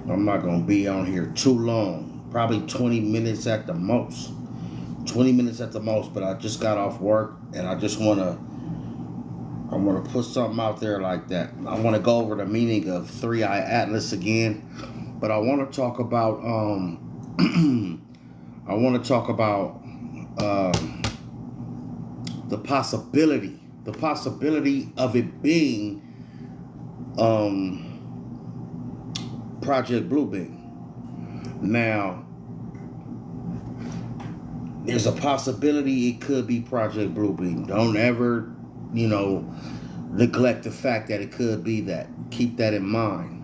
I'm not going to be on here too long. Probably 20 minutes at the most. 20 minutes at the most, but I just got off work and I just want to put something out there like that. I want to go over the meaning of three-eye atlas again, but I want to talk about the possibility of it being Project Bluebeam. Now, there's a possibility it could be Project Bluebeam. Don't ever, neglect the fact that it could be that. Keep that in mind.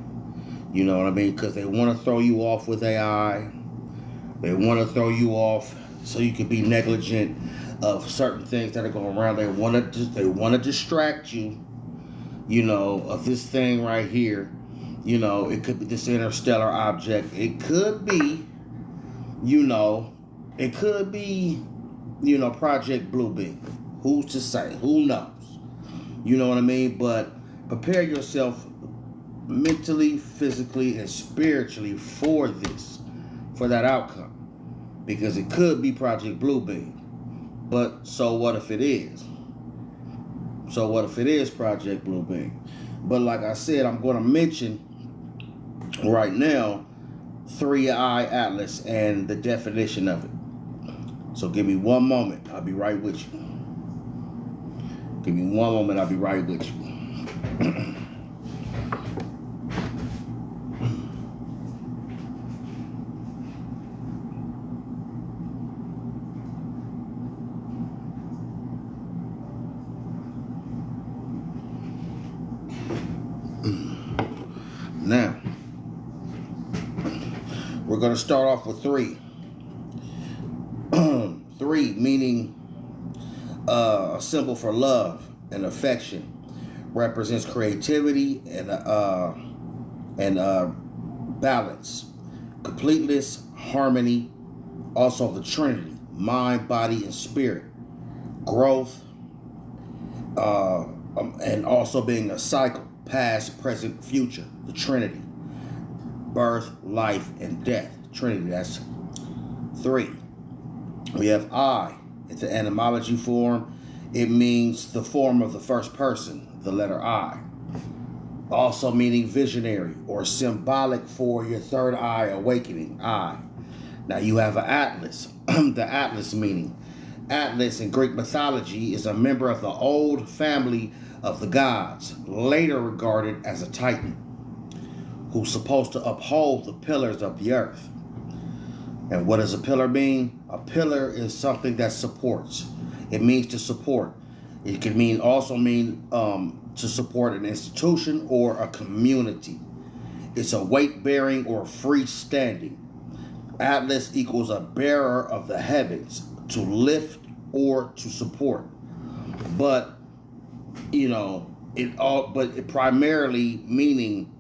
You know what I mean? Because they want to throw you off with AI. They want to throw you off so you can be negligent of certain things that are going around. They want to distract you, of this thing right here. It could be this interstellar object. It could be, Project Bluebeam. Who's to say? Who knows? You know what I mean? But prepare yourself mentally, physically, and spiritually for that outcome. Because it could be Project Bluebeam. But so what if it is? So what if it is Project Bluebeam? But like I said, I'm going to mention right now three-eye atlas and the definition of it. So give me one moment. I'll be right with you. Give me one moment. I'll be right with you. Now, we're going to start off with three. Three meaning a symbol for love and affection, represents creativity and balance, completeness, harmony. Also the Trinity, mind, body, and spirit, growth, and also being a cycle, past, present, future. The Trinity, birth, life, and death. Trinity, that's three. We have I. It's an etymology form. It means the form of the first person, the letter I. Also meaning visionary or symbolic for your third eye awakening, I. Now you have an Atlas. The Atlas meaning. Atlas in Greek mythology is a member of the old family of the gods, later regarded as a Titan, who's supposed to uphold the pillars of the earth. And what does a pillar mean? A pillar is something that supports. It means to support. It can also mean to support an institution or a community. It's a weight-bearing or freestanding. Atlas equals a bearer of the heavens, to lift or to support. But it primarily meaning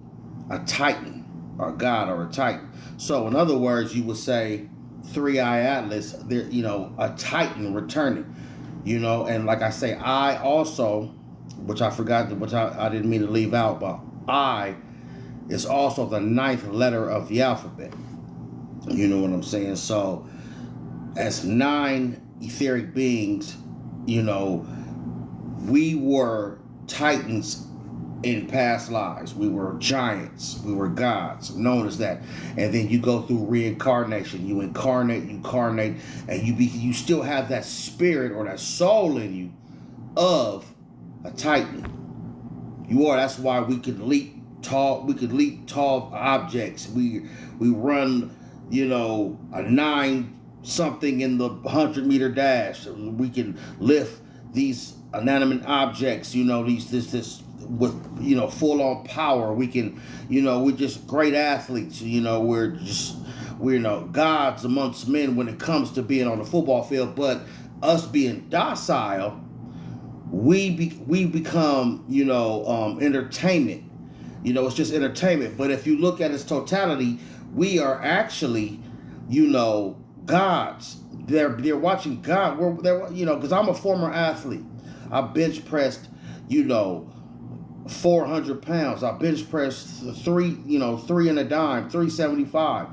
a Titan, or God, or a Titan. So in other words, you would say three-eye atlas, there, a Titan returning, and like I say, I also, which I forgot, which I didn't mean to leave out, but I is also the 9th letter of the alphabet. You know what I'm saying? So as 9 etheric beings, we were Titans in past lives. We were giants. We were gods, known as that. And then you go through reincarnation. You incarnate, and you still have that spirit or that soul in you of a Titan. You are. That's why we could leap tall. We could leap tall objects. We run, a 9 something in the 100-meter dash. We can lift these inanimate objects. This with full on power. We can, we're just great athletes. We're gods amongst men when it comes to being on the football field. But us being docile, we become entertainment. It's just entertainment. But if you look at its totality, we are actually gods they're watching God. They're, because I'm a former athlete. I bench pressed, 400 pounds. I bench pressed three and a dime, 375.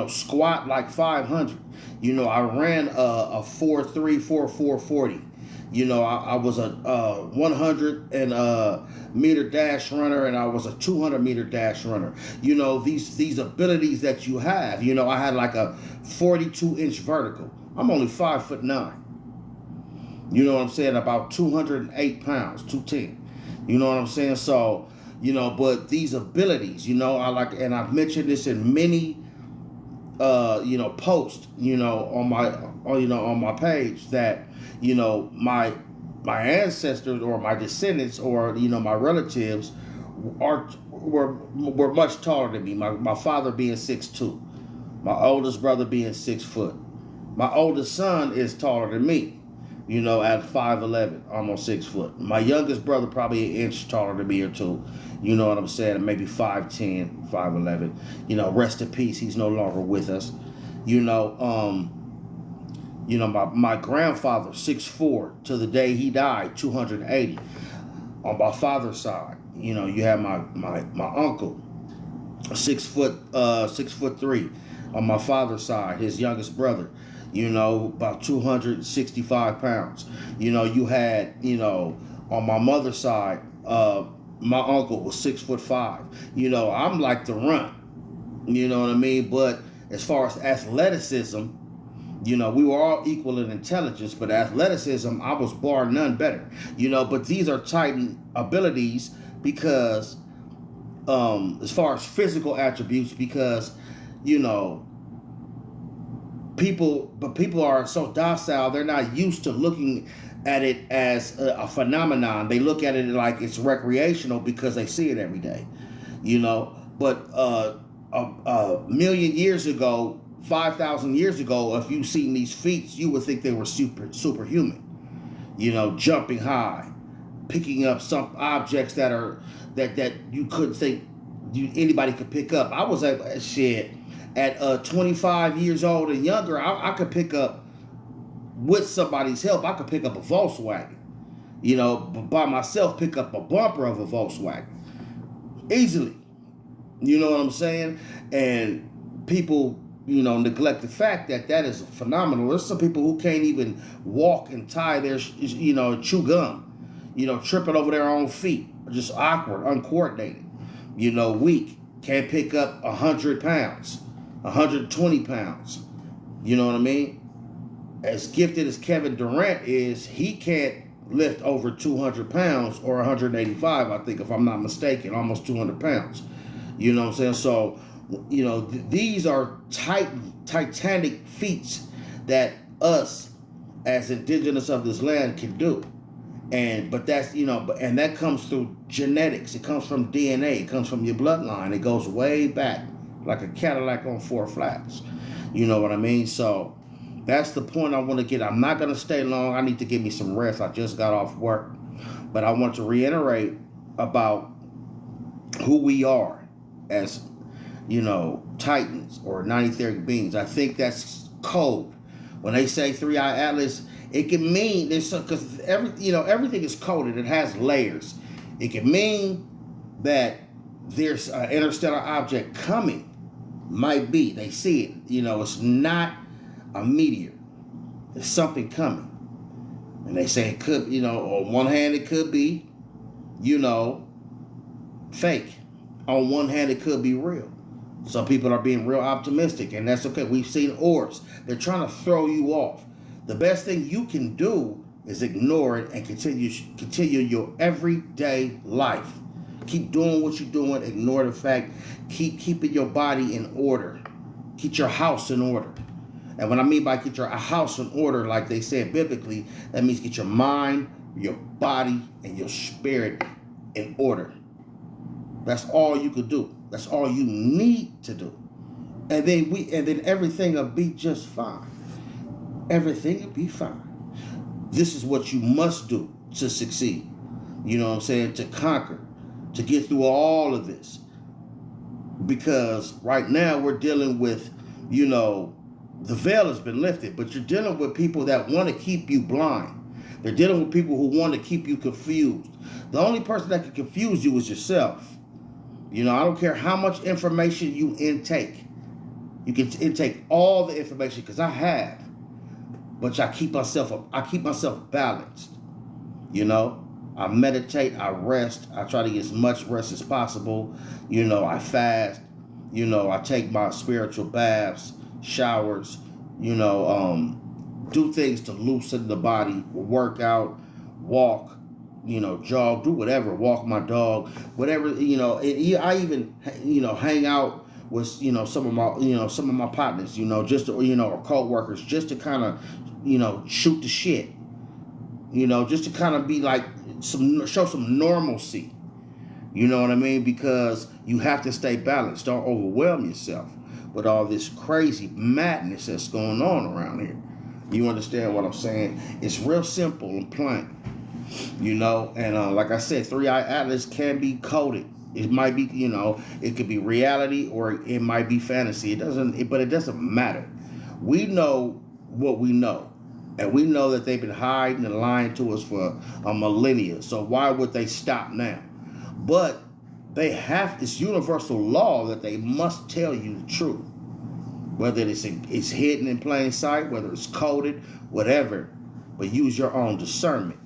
Squat like 500. I ran a 4.3, 4.4 40. I was a 100 and meter dash runner, and I was a 200 meter dash runner. These abilities that you have. I had like a 42-inch vertical. I'm only 5'9". You know what I'm saying? About 208 pounds, 210. You know what I'm saying? So, but these abilities, I like, and I've mentioned this in many, posts, on my page, that, my ancestors or my descendants or, my relatives were much taller than me. My father being 6'2", my oldest brother being 6 foot. My oldest son is taller than me. At 5'11", almost 6 foot. My youngest brother probably an inch taller than me or two. You know what I'm saying? Maybe 5'10", 5'11". Rest in peace. He's no longer with us. My grandfather, 6'4", to the day he died, 280. On my father's side, you have my uncle, 6'3". On my father's side, his youngest brother, about 265 pounds. You had, on my mother's side, my uncle was 6'5". I'm like the runt. You know what I mean? But as far as athleticism, we were all equal in intelligence, but athleticism, I was bar none better. But these are Titan abilities because, as far as physical attributes, because, people are so docile, they're not used to looking at it as a phenomenon. They look at it like it's recreational because they see it every day, But a million years ago, 5,000 years ago, if you seen these feats, you would think they were superhuman. Jumping high, picking up some objects that you couldn't think anybody could pick up. I was at shit. At 25 years old and younger, I could pick up, with somebody's help, I could pick up a Volkswagen. But by myself, pick up a bumper of a Volkswagen. Easily. You know what I'm saying? And people, neglect the fact that is phenomenal. There's some people who can't even walk and tie their, chew gum. Tripping over their own feet. Just awkward, uncoordinated. Weak. Can't pick up 100 pounds. 120 pounds. You know what I mean? As gifted as Kevin Durant is, he can't lift over 200 pounds or 185, I think, if I'm not mistaken, almost 200 pounds. You know what I'm saying? So, these are titanic feats that us as indigenous of this land can do. But that's, and that comes through genetics. It comes from DNA. It comes from your bloodline. It goes way back, like a Cadillac on 4 flaps. You know what I mean? So that's the point I want to get. I'm not going to stay long. I need to give me some rest. I just got off work. But I want to reiterate about who we are as, Titans or 93rd beings. I think that's code. When they say 3-Eye Atlas, it can mean, because everything is coded. It has layers. It can mean that there's an interstellar object coming. Might be. They see it. It's not a meteor. There's something coming. And they say it could, on one hand it could be, fake. On one hand it could be real. Some people are being real optimistic, and that's okay. We've seen orbs. They're trying to throw you off. The best thing you can do is ignore it and continue your everyday life. Keep doing what you're doing. Ignore the fact. Keep keeping your body in order. Keep your house in order. And what I mean by get your house in order, like they said biblically, that means get your mind, your body, and your spirit in order. That's all you could do. That's all you need to do. And then everything will be just fine. Everything will be fine. This is what you must do to succeed. You know what I'm saying? To conquer. To get through all of this. Because right now we're dealing with, The veil has been lifted, but you're dealing with people that want to keep you blind. They're dealing with people who want to keep you confused. The only person that can confuse you is yourself. I don't care how much information you intake. You can intake all the information, because I have, but I keep myself balanced. I meditate, I rest, I try to get as much rest as possible. I fast. I take my spiritual baths, showers, do things to loosen the body, work out, walk, jog, do whatever, walk my dog, whatever, I even, hang out with, some of my partners, just to, or co-workers, just to kind of, shoot the shit, just to kind of be like, show some normalcy. You know what I mean? Because you have to stay balanced. Don't overwhelm yourself with all this crazy madness that's going on around here. You understand what I'm saying? It's real simple and plain. And like I said, 3-Eye Atlas can be coded. It might be, it could be reality or it might be fantasy. But it doesn't matter. We know what we know. And we know that they've been hiding and lying to us for a millennia. So why would they stop now? But they have this universal law that they must tell you the truth. Whether it's hidden in plain sight, whether it's coded, whatever. But use your own discernment.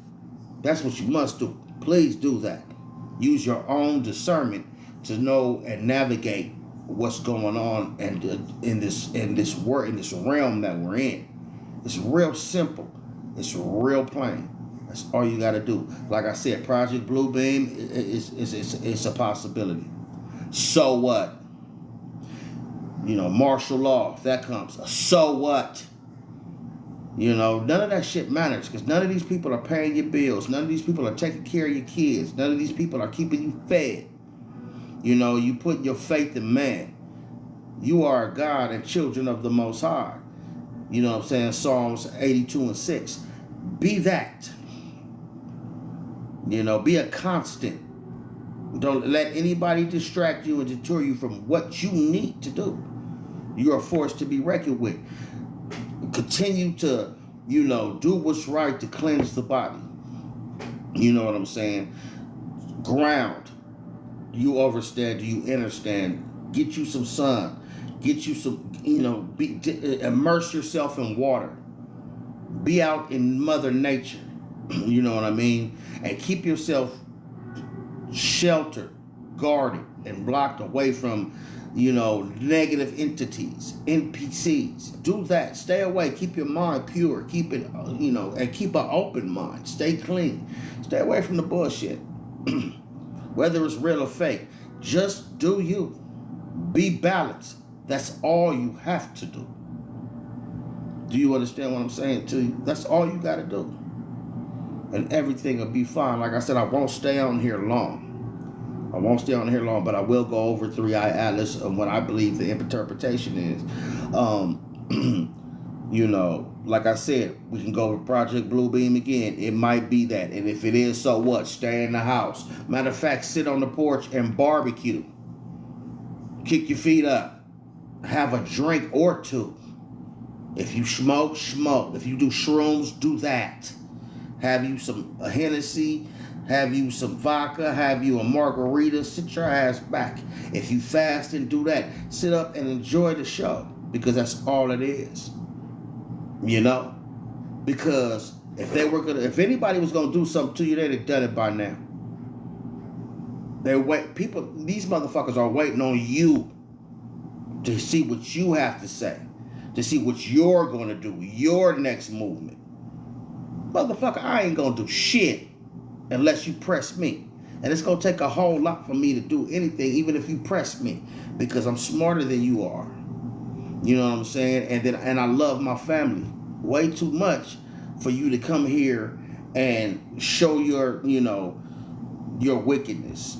That's what you must do. Please do that. Use your own discernment to know and navigate what's going on and in this realm that we're in. It's real simple. It's real plain. That's all you got to do. Like I said, Project Bluebeam is a possibility. So what? Martial law, if that comes. So what? None of that shit matters, because none of these people are paying your bills. None of these people are taking care of your kids. None of these people are keeping you fed. You put your faith in man. You are a God and children of the Most High. You know what I'm saying? Psalms 82:6. Be that. Be a constant. Don't let anybody distract you and deter you from what you need to do. You are forced to be reckoned with. Continue to, do what's right to cleanse the body. You know what I'm saying? Ground. Do you understand? Do you understand? Get you some sun. Get you some, immerse yourself in water. Be out in Mother Nature. You know what I mean? And keep yourself sheltered, guarded, and blocked away from, negative entities, NPCs. Do that. Stay away. Keep your mind pure. Keep it, and keep an open mind. Stay clean. Stay away from the bullshit. Whether it's real or fake, just do you. Be balanced. That's all you have to do. Do you understand what I'm saying to you? That's all you got to do. And everything will be fine. Like I said, I won't stay on here long. But I will go over 3-Eye Atlas and what I believe the interpretation is. Like I said, we can go over Project Bluebeam again. It might be that. And if it is, so what? Stay in the house. Matter of fact, sit on the porch and barbecue. Kick your feet up. Have a drink or two. If you smoke, smoke. If you do shrooms, do that. Have you a Hennessy. Have you some vodka. Have you a margarita. Sit your ass back. If you fast and do that, sit up and enjoy the show. Because that's all it is. Because if anybody was gonna do something to you, they'd have done it by now. These motherfuckers are waiting on you to see what you have to say, to see what you're gonna do, your next movement. Motherfucker, I ain't gonna do shit unless you press me. And it's gonna take a whole lot for me to do anything, even if you press me, because I'm smarter than you are. You know what I'm saying? And I love my family way too much for you to come here and show your wickedness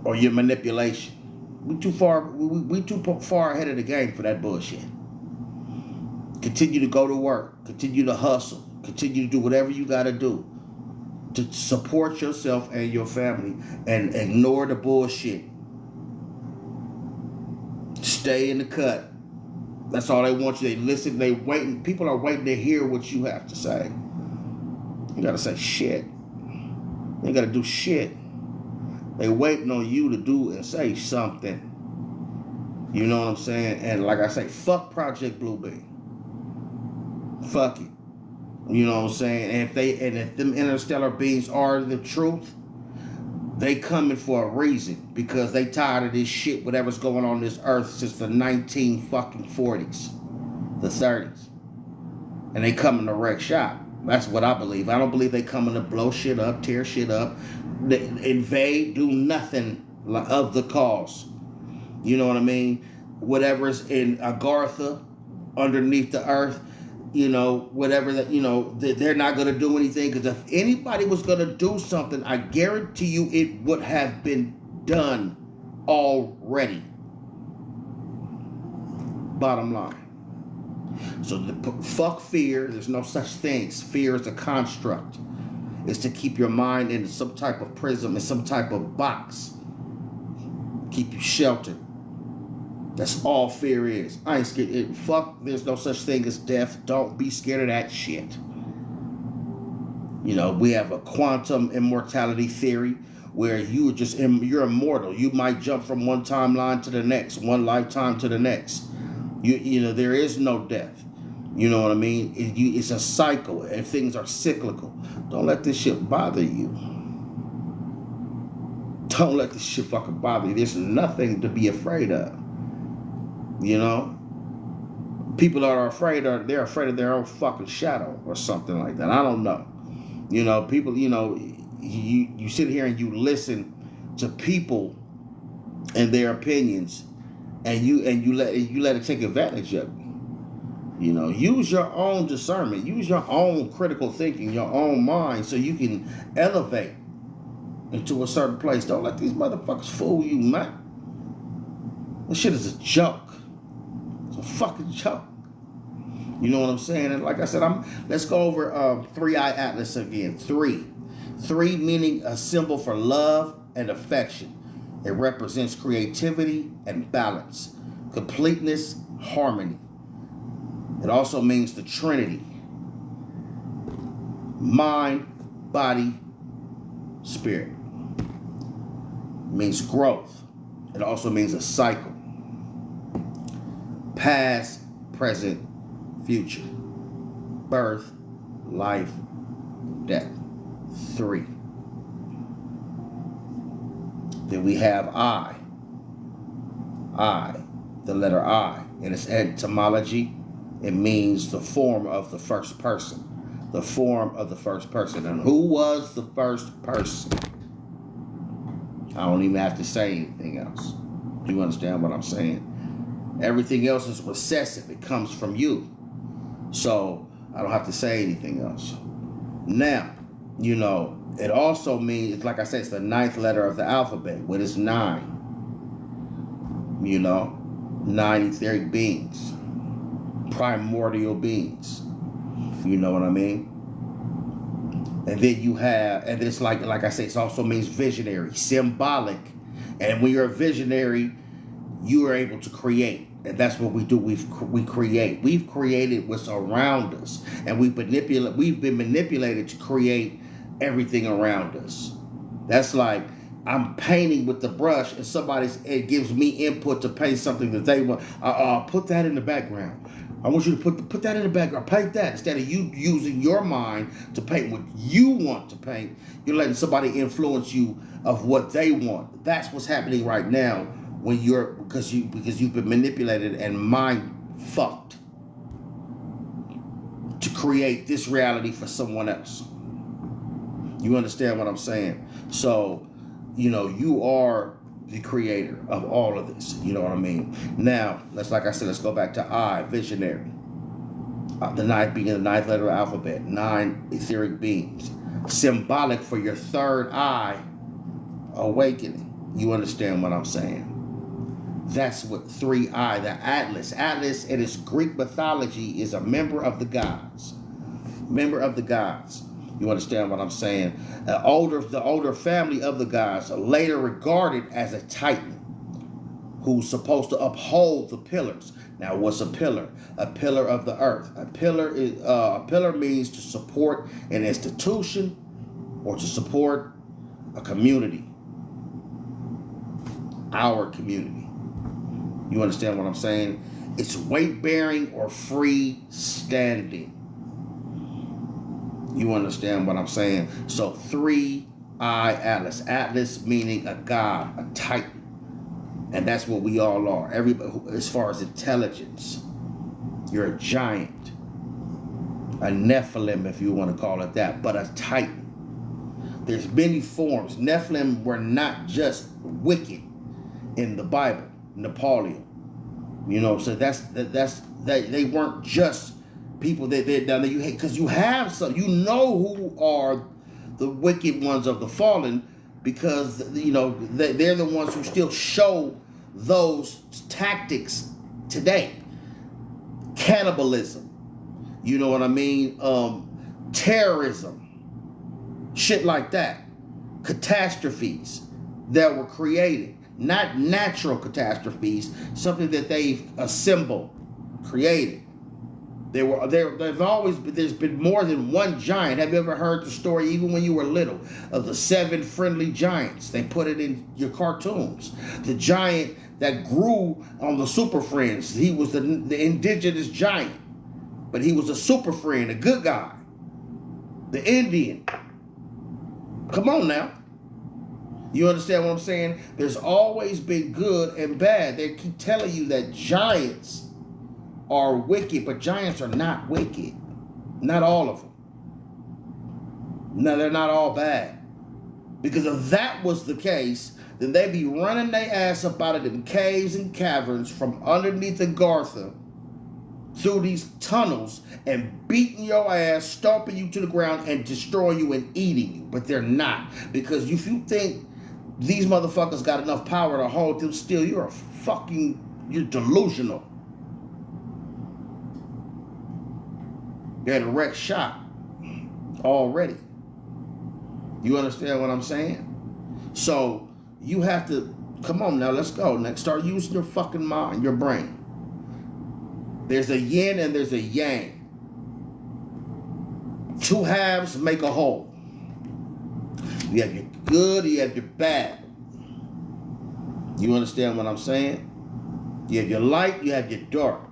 or your manipulation. We too far ahead of the game for that bullshit. Continue to go to work. Continue to hustle. Continue to do whatever you got to do to support yourself and your family, and ignore the bullshit. Stay in the cut. That's all they want you. They listen. They waiting. People are waiting to hear what you have to say. You gotta say shit. You gotta do shit. They waiting on you to do and say something. You know what I'm saying? And like I say, fuck Project Bluebeam. Fuck it. You know what I'm saying? And if them interstellar beings are the truth, they coming for a reason, because they tired of this shit, whatever's going on this earth since the 1940s, the 30s. And they coming to wreck shop. That's what I believe. I don't believe they coming to blow shit up, tear shit up, invade, do nothing of the cause. You know what I mean? Whatever's in Agartha, underneath the earth, you know, whatever that, you know, they're not going to do anything, because if anybody was going to do something, I guarantee you it would have been done already. Bottom line. So fuck fear. There's no such thing. Fear is a construct. It's to keep your mind in some type of prism, in some type of box. Keep you sheltered. That's all fear is. I ain't scared. Fuck, there's no such thing as death. Don't be scared of that shit. You know, we have a quantum immortality theory where you're immortal. You might jump from one timeline to the next, one lifetime to the next. You know, there is no death. You know what I mean? It's a cycle, and things are cyclical. Don't let this shit bother you. Don't let this shit fucking bother you. There's nothing to be afraid of. You know, people that are afraid they're afraid of their own fucking shadow or something like that. I don't know. You know, people. You know, you sit here and you listen to people and their opinions, and you let it take advantage of you. You know, use your own discernment, use your own critical thinking, your own mind, so you can elevate into a certain place. Don't let these motherfuckers fool you, man. This shit is a joke. A fucking joke. You know what I'm saying? And like I said, let's go over Three-Eye Atlas again. Three meaning a symbol for love and affection. It represents creativity and balance, completeness, harmony. It also means the Trinity: mind, body, spirit. It means growth. It also means a cycle: past, present, future. Birth, life, death. 3. Then we have I. I, the letter I. In its etymology, it means the form of the first person. The form of the first person. And who was the first person? I don't even have to say anything else. Do you understand what I'm saying? Everything else is recessive. It comes from you. So I don't have to say anything else. Now, you know, it also means, like I said, it's the 9th letter of the alphabet, what is 9. You know, 9 etheric beings, primordial beings. You know what I mean? And then you have, and it's like I say, it also means visionary, symbolic. And when you're a visionary, you are able to create. And that's what we do. We create. We've created what's around us, and we've been manipulated to create everything around us. That's like I'm painting with the brush, and it gives me input to paint something that they want. Put that in the background. I want you to put that in the background. Paint that. Instead of you using your mind to paint what you want to paint, you're letting somebody influence you of what they want. That's what's happening right now when because you've been manipulated and mind fucked to create this reality for someone else. You understand what I'm saying? So, you know, you are the creator of all of this. You know what I mean? Now, let's go back to I, visionary. The 9th being the 9th letter of the alphabet. 9 etheric beings. Symbolic for your third eye awakening. You understand what I'm saying? That's what 3I, the Atlas. Atlas in its Greek mythology is a member of the gods. Member of the gods. You understand what I'm saying? The older family of the gods are later regarded as a titan who's supposed to uphold the pillars. Now, what's a pillar? A pillar of the earth. A pillar means to support an institution or to support a community. Our community. You understand what I'm saying? It's weight bearing or free standing. You understand what I'm saying? So 3-eye Atlas. Atlas meaning a god, a titan. And that's what we all are. Everybody, as far as intelligence, you're a giant, a Nephilim, if you want to call it that, but a titan. There's many forms. Nephilim were not just wicked in the Bible. Napoleon, you know, so they weren't just people that you hate, because you have some. You know who are the wicked ones of the fallen, because you know they're the ones who still show those tactics today. Cannibalism, you know what I mean? Terrorism, shit like that. Catastrophes that were created, not natural catastrophes, something that they've assembled, created. There's been more than one giant. Have you ever heard the story, even when you were little, of the 7 friendly giants? They put it in your cartoons. The giant that grew on the Super Friends, he was the indigenous giant, but he was a super friend, a good guy. The Indian. Come on now. You understand what I'm saying? There's always been good and bad. They keep telling you that giants are wicked, but giants are not wicked. Not all of them. No, they're not all bad. Because if that was the case, then they'd be running their ass up out of them caves and caverns from underneath the Gartha through these tunnels and beating your ass, stomping you to the ground and destroying you and eating you. But they're not. Because if you think these motherfuckers got enough power to hold them still, you're delusional. They're in a wreck shop already. You understand what I'm saying? So you have to, come on now, let's go. Next, start using your fucking mind, your brain. There's a yin and there's a yang. 2 halves make a whole. You have your good, you have your bad. You understand what I'm saying? You have your light, you have your dark.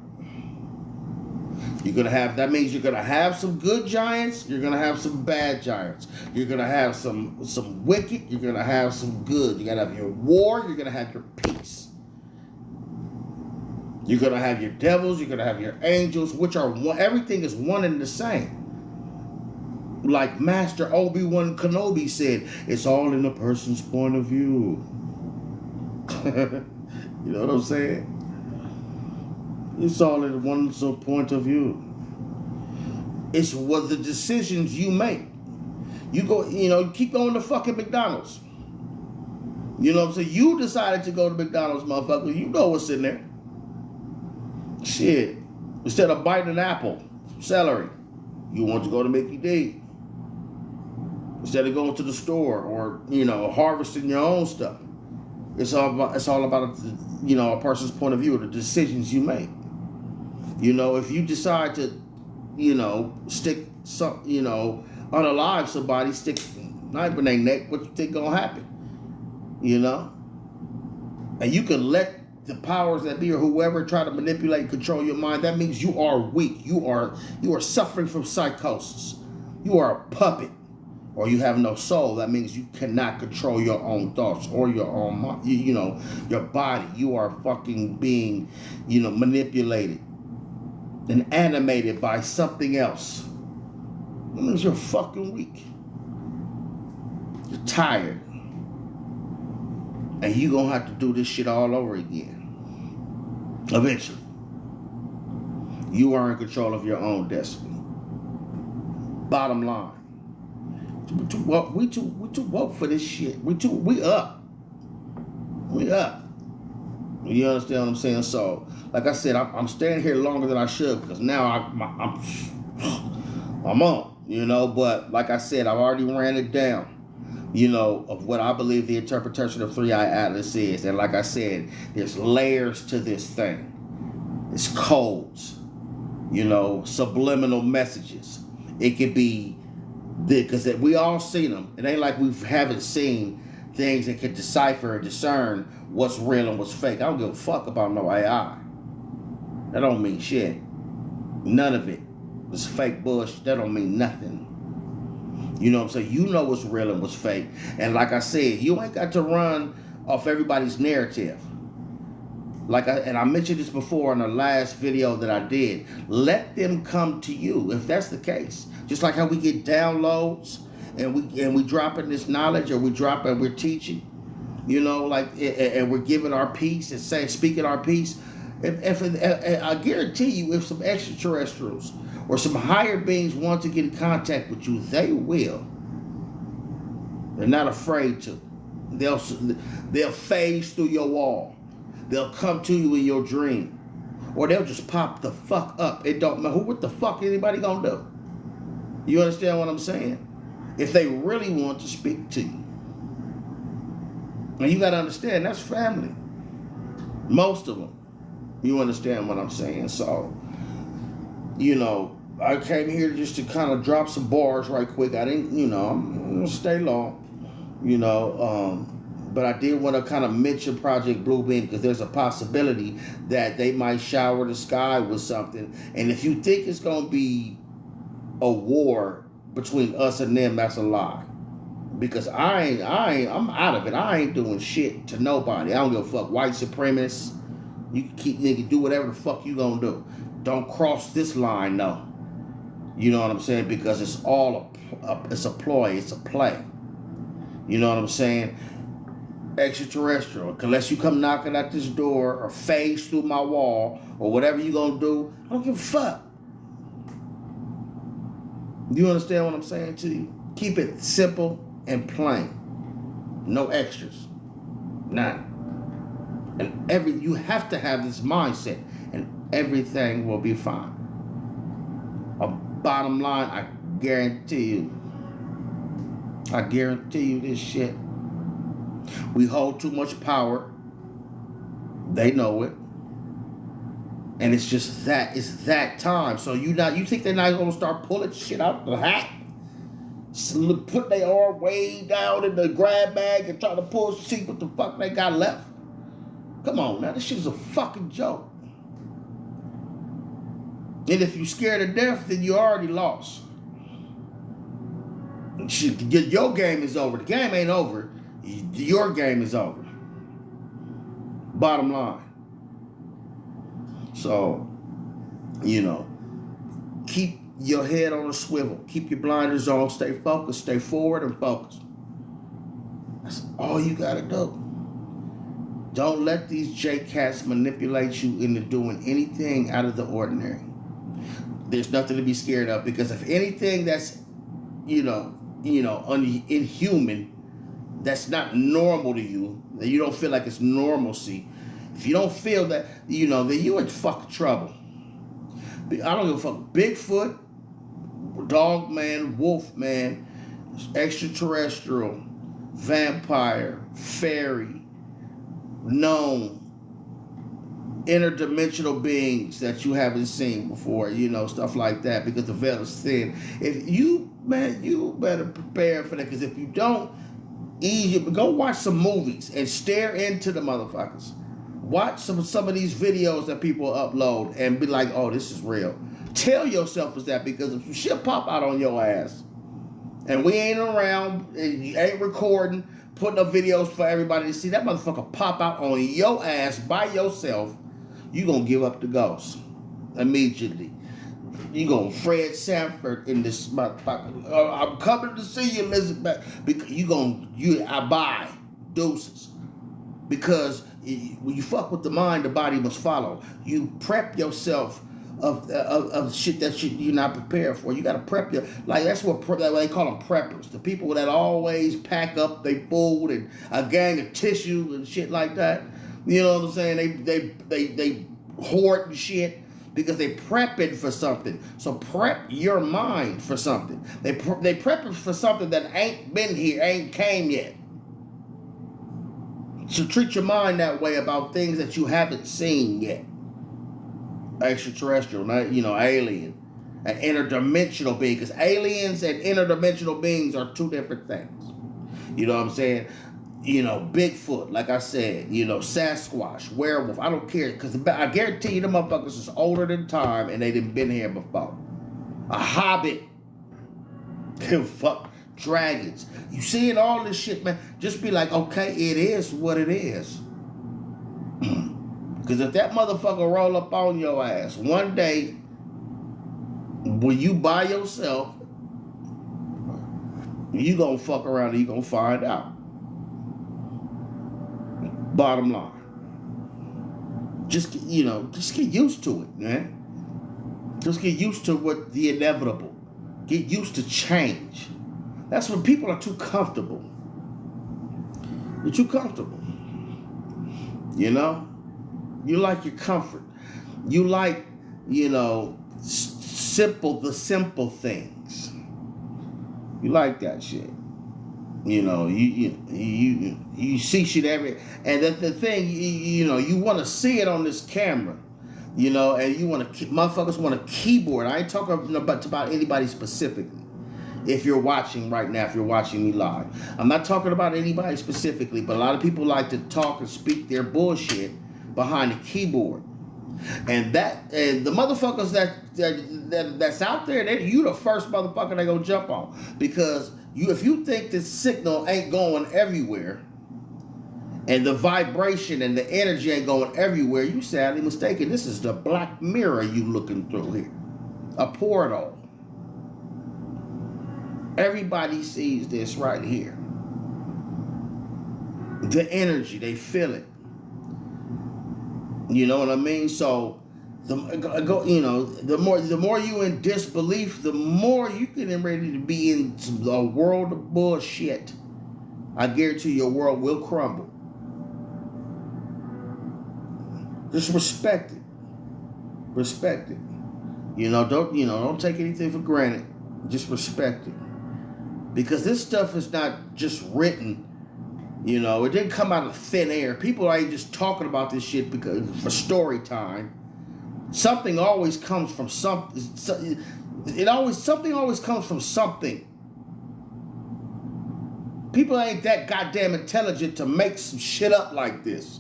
That means you're gonna have some good giants, you're gonna have some bad giants. You're gonna have some wicked, you're gonna have some good. You're gonna have your war, you're gonna have your peace. You're gonna have your devils, you're gonna have your angels, which are one, everything is one and the same. Like Master Obi-Wan Kenobi said, it's all in a person's point of view. You know what I'm saying? It's all in one's point of view. It's what the decisions you make. You go, you keep going to fucking McDonald's. You know what I'm saying? You decided to go to McDonald's, motherfucker. You know what's in there. Shit. Instead of biting an apple, celery, you want to go to Mickey D. Instead of going to the store or, harvesting your own stuff. It's all about a person's point of view, the decisions you make. If you decide to, stick some, unalive somebody, stick knife in their neck, what you think gonna happen? And you can let the powers that be or whoever try to manipulate and control your mind. That means you are weak. You are suffering from psychosis. You are a puppet. Or you have no soul. That means you cannot control your own thoughts or your own mind, your body. You are fucking being, manipulated and animated by something else. That means you're fucking weak. You're tired. And you're going to have to do this shit all over again. Eventually. You are in control of your own destiny. Bottom line. We too woke for this shit. We up. We up. You understand what I'm saying? So, like I said, I'm staying here longer than I should because now I'm on. But like I said, I've already ran it down. of what I believe the interpretation of Three-Eye Atlas is. And like I said, there's layers to this thing. It's codes, subliminal messages. It could be, because we all seen them. It ain't like we haven't seen things that can decipher and discern what's real and what's fake. I don't give a fuck about no AI. That don't mean shit. None of it. It's fake bullshit. That don't mean nothing. You know what I'm saying? You know what's real and what's fake. And like I said, you ain't got to run off everybody's narrative. And I mentioned this before in the last video that I did. Let them come to you if that's the case. Just like how we get downloads and we dropping this knowledge, or we're teaching, and we're giving our piece and speaking our piece. If I guarantee you, if some extraterrestrials or some higher beings want to get in contact with you, they will. They're not afraid to. They'll phase through your wall. They'll come to you in your dream, or they'll just pop the fuck up. It don't matter what the fuck anybody gonna do. You understand what I'm saying? If they really want to speak to you, and you gotta understand that's family. Most of them. You understand what I'm saying? So, I came here just to kind of drop some bars right quick. I didn't, I'm gonna stay long, but I did want to kind of mention Project Bluebeam, because there's a possibility that they might shower the sky with something. And if you think it's gonna be a war between us and them, that's a lie. Because I'm out of it. I ain't doing shit to nobody. I don't give a fuck. White supremacists. You can keep nigga do whatever the fuck you gonna do. Don't cross this line, no. You know what I'm saying? Because it's all it's a ploy, it's a play. You know what I'm saying? Extraterrestrial. Unless you come knocking at this door or phase through my wall or whatever you gonna do, I don't give a fuck. You understand what I'm saying to you? Keep it simple and plain. No extras. None. And you have to have this mindset, and everything will be fine. Bottom line, I guarantee you this shit. We hold too much power. They know it. And it's just it's that time. So you think they're not gonna start pulling shit out the hat? Put their arm way down in the grab bag and try to pull see what the fuck they got left. Come on now, this shit is a fucking joke. And if you're scared to death, then you already lost. Your game is over. The game ain't over. Your game is over. Bottom line. So, keep your head on a swivel. Keep your blinders on. Stay focused. Stay forward and focused. That's all you gotta do. Don't let these J-Cats manipulate you into doing anything out of the ordinary. There's nothing to be scared of, because if anything that's, inhuman, that's not normal to you, that you don't feel like it's normalcy, if you don't feel that, then you're in fucking trouble. I don't give a fuck. Bigfoot, dog man, wolf man, extraterrestrial, vampire, fairy, known, interdimensional beings that you haven't seen before, stuff like that, because the veil is thin. If you better prepare for that, because if you don't, go watch some movies and stare into the motherfuckers. Watch some of these videos that people upload and be like, oh, this is real. Tell yourself it's that, because if some shit pop out on your ass and we ain't around and you ain't recording, putting up videos for everybody to see, that motherfucker pop out on your ass by yourself, you gonna give up the ghost immediately. You gonna Fred Sanford in this motherfucker. I'm coming to see you, Elizabeth. Because I buy deuces. Because when you fuck with the mind, the body must follow. You prep yourself of shit that you're not prepared for. You gotta prep that's what they call them, preppers. The people that always pack up their food and a gang of tissue and shit like that. You know what I'm saying? They hoard and shit. because they prepping for something. So prep your mind for something. They prepping for something that ain't been here, ain't came yet. So treat your mind that way about things that you haven't seen yet. Extraterrestrial, alien, an interdimensional being. Because aliens and interdimensional beings are two different things. You know what I'm saying? Bigfoot, like I said, Sasquatch, werewolf, I don't care. Because I guarantee you the motherfuckers is older than time and they didn't been here before. A hobbit. Fuck. Dragons. You seeing all this shit, man. Just be like, okay, it is what it is. Because if that motherfucker roll up on your ass one day, when you by yourself, you gonna fuck around and you gonna find out. Bottom line. Just get used to it, man. Just get used to what the inevitable. Get used to change. That's when people are too comfortable. You're too comfortable. You like your comfort. You like, the simple things. You like that shit. You see shit and that's the thing, you want to see it on this camera. And motherfuckers want a keyboard. I ain't talking about anybody specifically. If you're watching right now, if you're watching me live, I'm not talking about anybody specifically, but a lot of people like to talk and speak their bullshit behind the keyboard, and the motherfuckers that's out there, you the first motherfucker they gonna jump on, because if you think this signal ain't going everywhere, and the vibration and the energy ain't going everywhere, you sadly mistaken. This is the black mirror you looking through here, a portal. Everybody sees this right here. The energy, they feel it. You know what I mean? So, the more you in disbelief, the more you getting ready to be in a world of bullshit. I guarantee your world will crumble. Just respect it. Respect it. Don't take anything for granted. Just respect it. Because this stuff is not just written, it didn't come out of thin air. People ain't just talking about this shit for story time. Something always comes from something. Something always comes from something. People ain't that goddamn intelligent to make some shit up like this.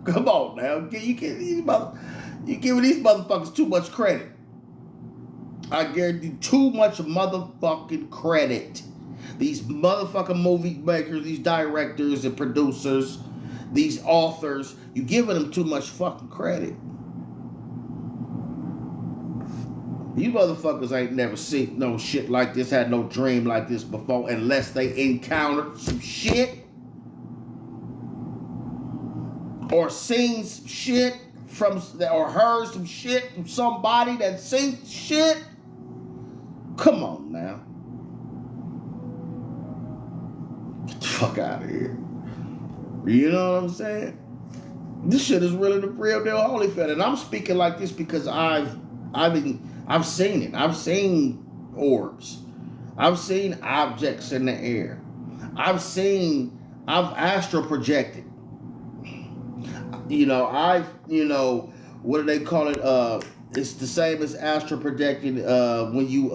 Come on now, you giving these motherfuckers too much credit. I guarantee too much motherfucking credit. These motherfucking movie makers, these directors and producers, these authors, you giving them too much fucking credit. You motherfuckers ain't never seen no shit like this, had no dream like this before, unless they encountered some shit or seen some shit or heard some shit from somebody that seen shit. Come on now. Get the fuck out of here. You know what I'm saying? This shit is really the real deal Holyfield. And I'm speaking like this because I've seen it. I've seen orbs. I've seen objects in the air. I've astral projected. What do they call it? It's the same as astral projecting when you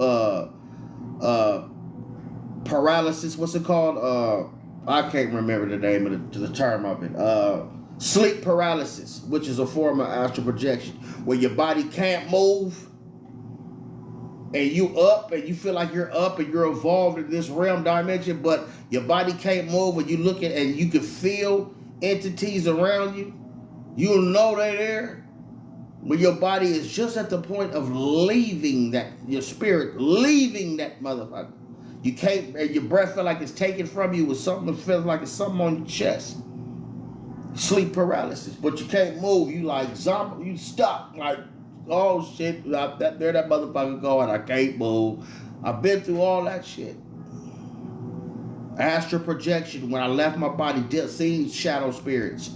paralysis. What's it called? I can't remember the name of the term of it. Sleep paralysis, which is a form of astral projection, where your body can't move, and you up, and you feel like you're up, and you're evolved in this realm dimension, but your body can't move, and you look at, and you can feel entities around you. You know they're there, but your body is just at the point of leaving that, your spirit leaving that motherfucker. You can't, and your breath feel like it's taken from you with something that feels like it's something on your chest. Sleep paralysis, but you can't move. You like zombie, you stuck. Like, oh shit, there that motherfucker going. I can't move. I've been through all that shit. Astral projection. When I left my body, seeing shadow spirits.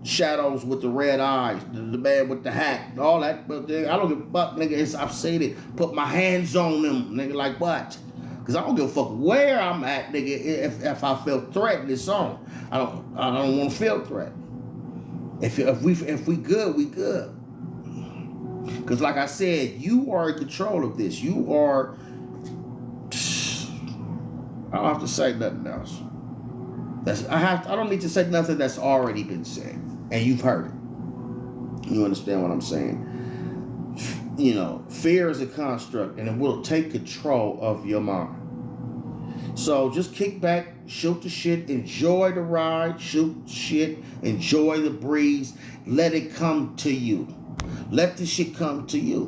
Shadows with the red eyes, the man with the hat, all that. But I don't give a fuck, nigga. I've said it. Put my hands on them, nigga. Like what? Because I don't give a fuck where I'm at, nigga. If I feel threatened, it's on. I don't want to feel threatened. If we good, we good. Because like I said, you are in control of this. You are. I don't have to say nothing else. I don't need to say nothing that's already been said, and you've heard it. You understand what I'm saying? You know, fear is a construct, and it will take control of your mind. So just kick back, shoot the shit, enjoy the ride, shoot shit, enjoy the breeze, let it come to you. Let the shit come to you.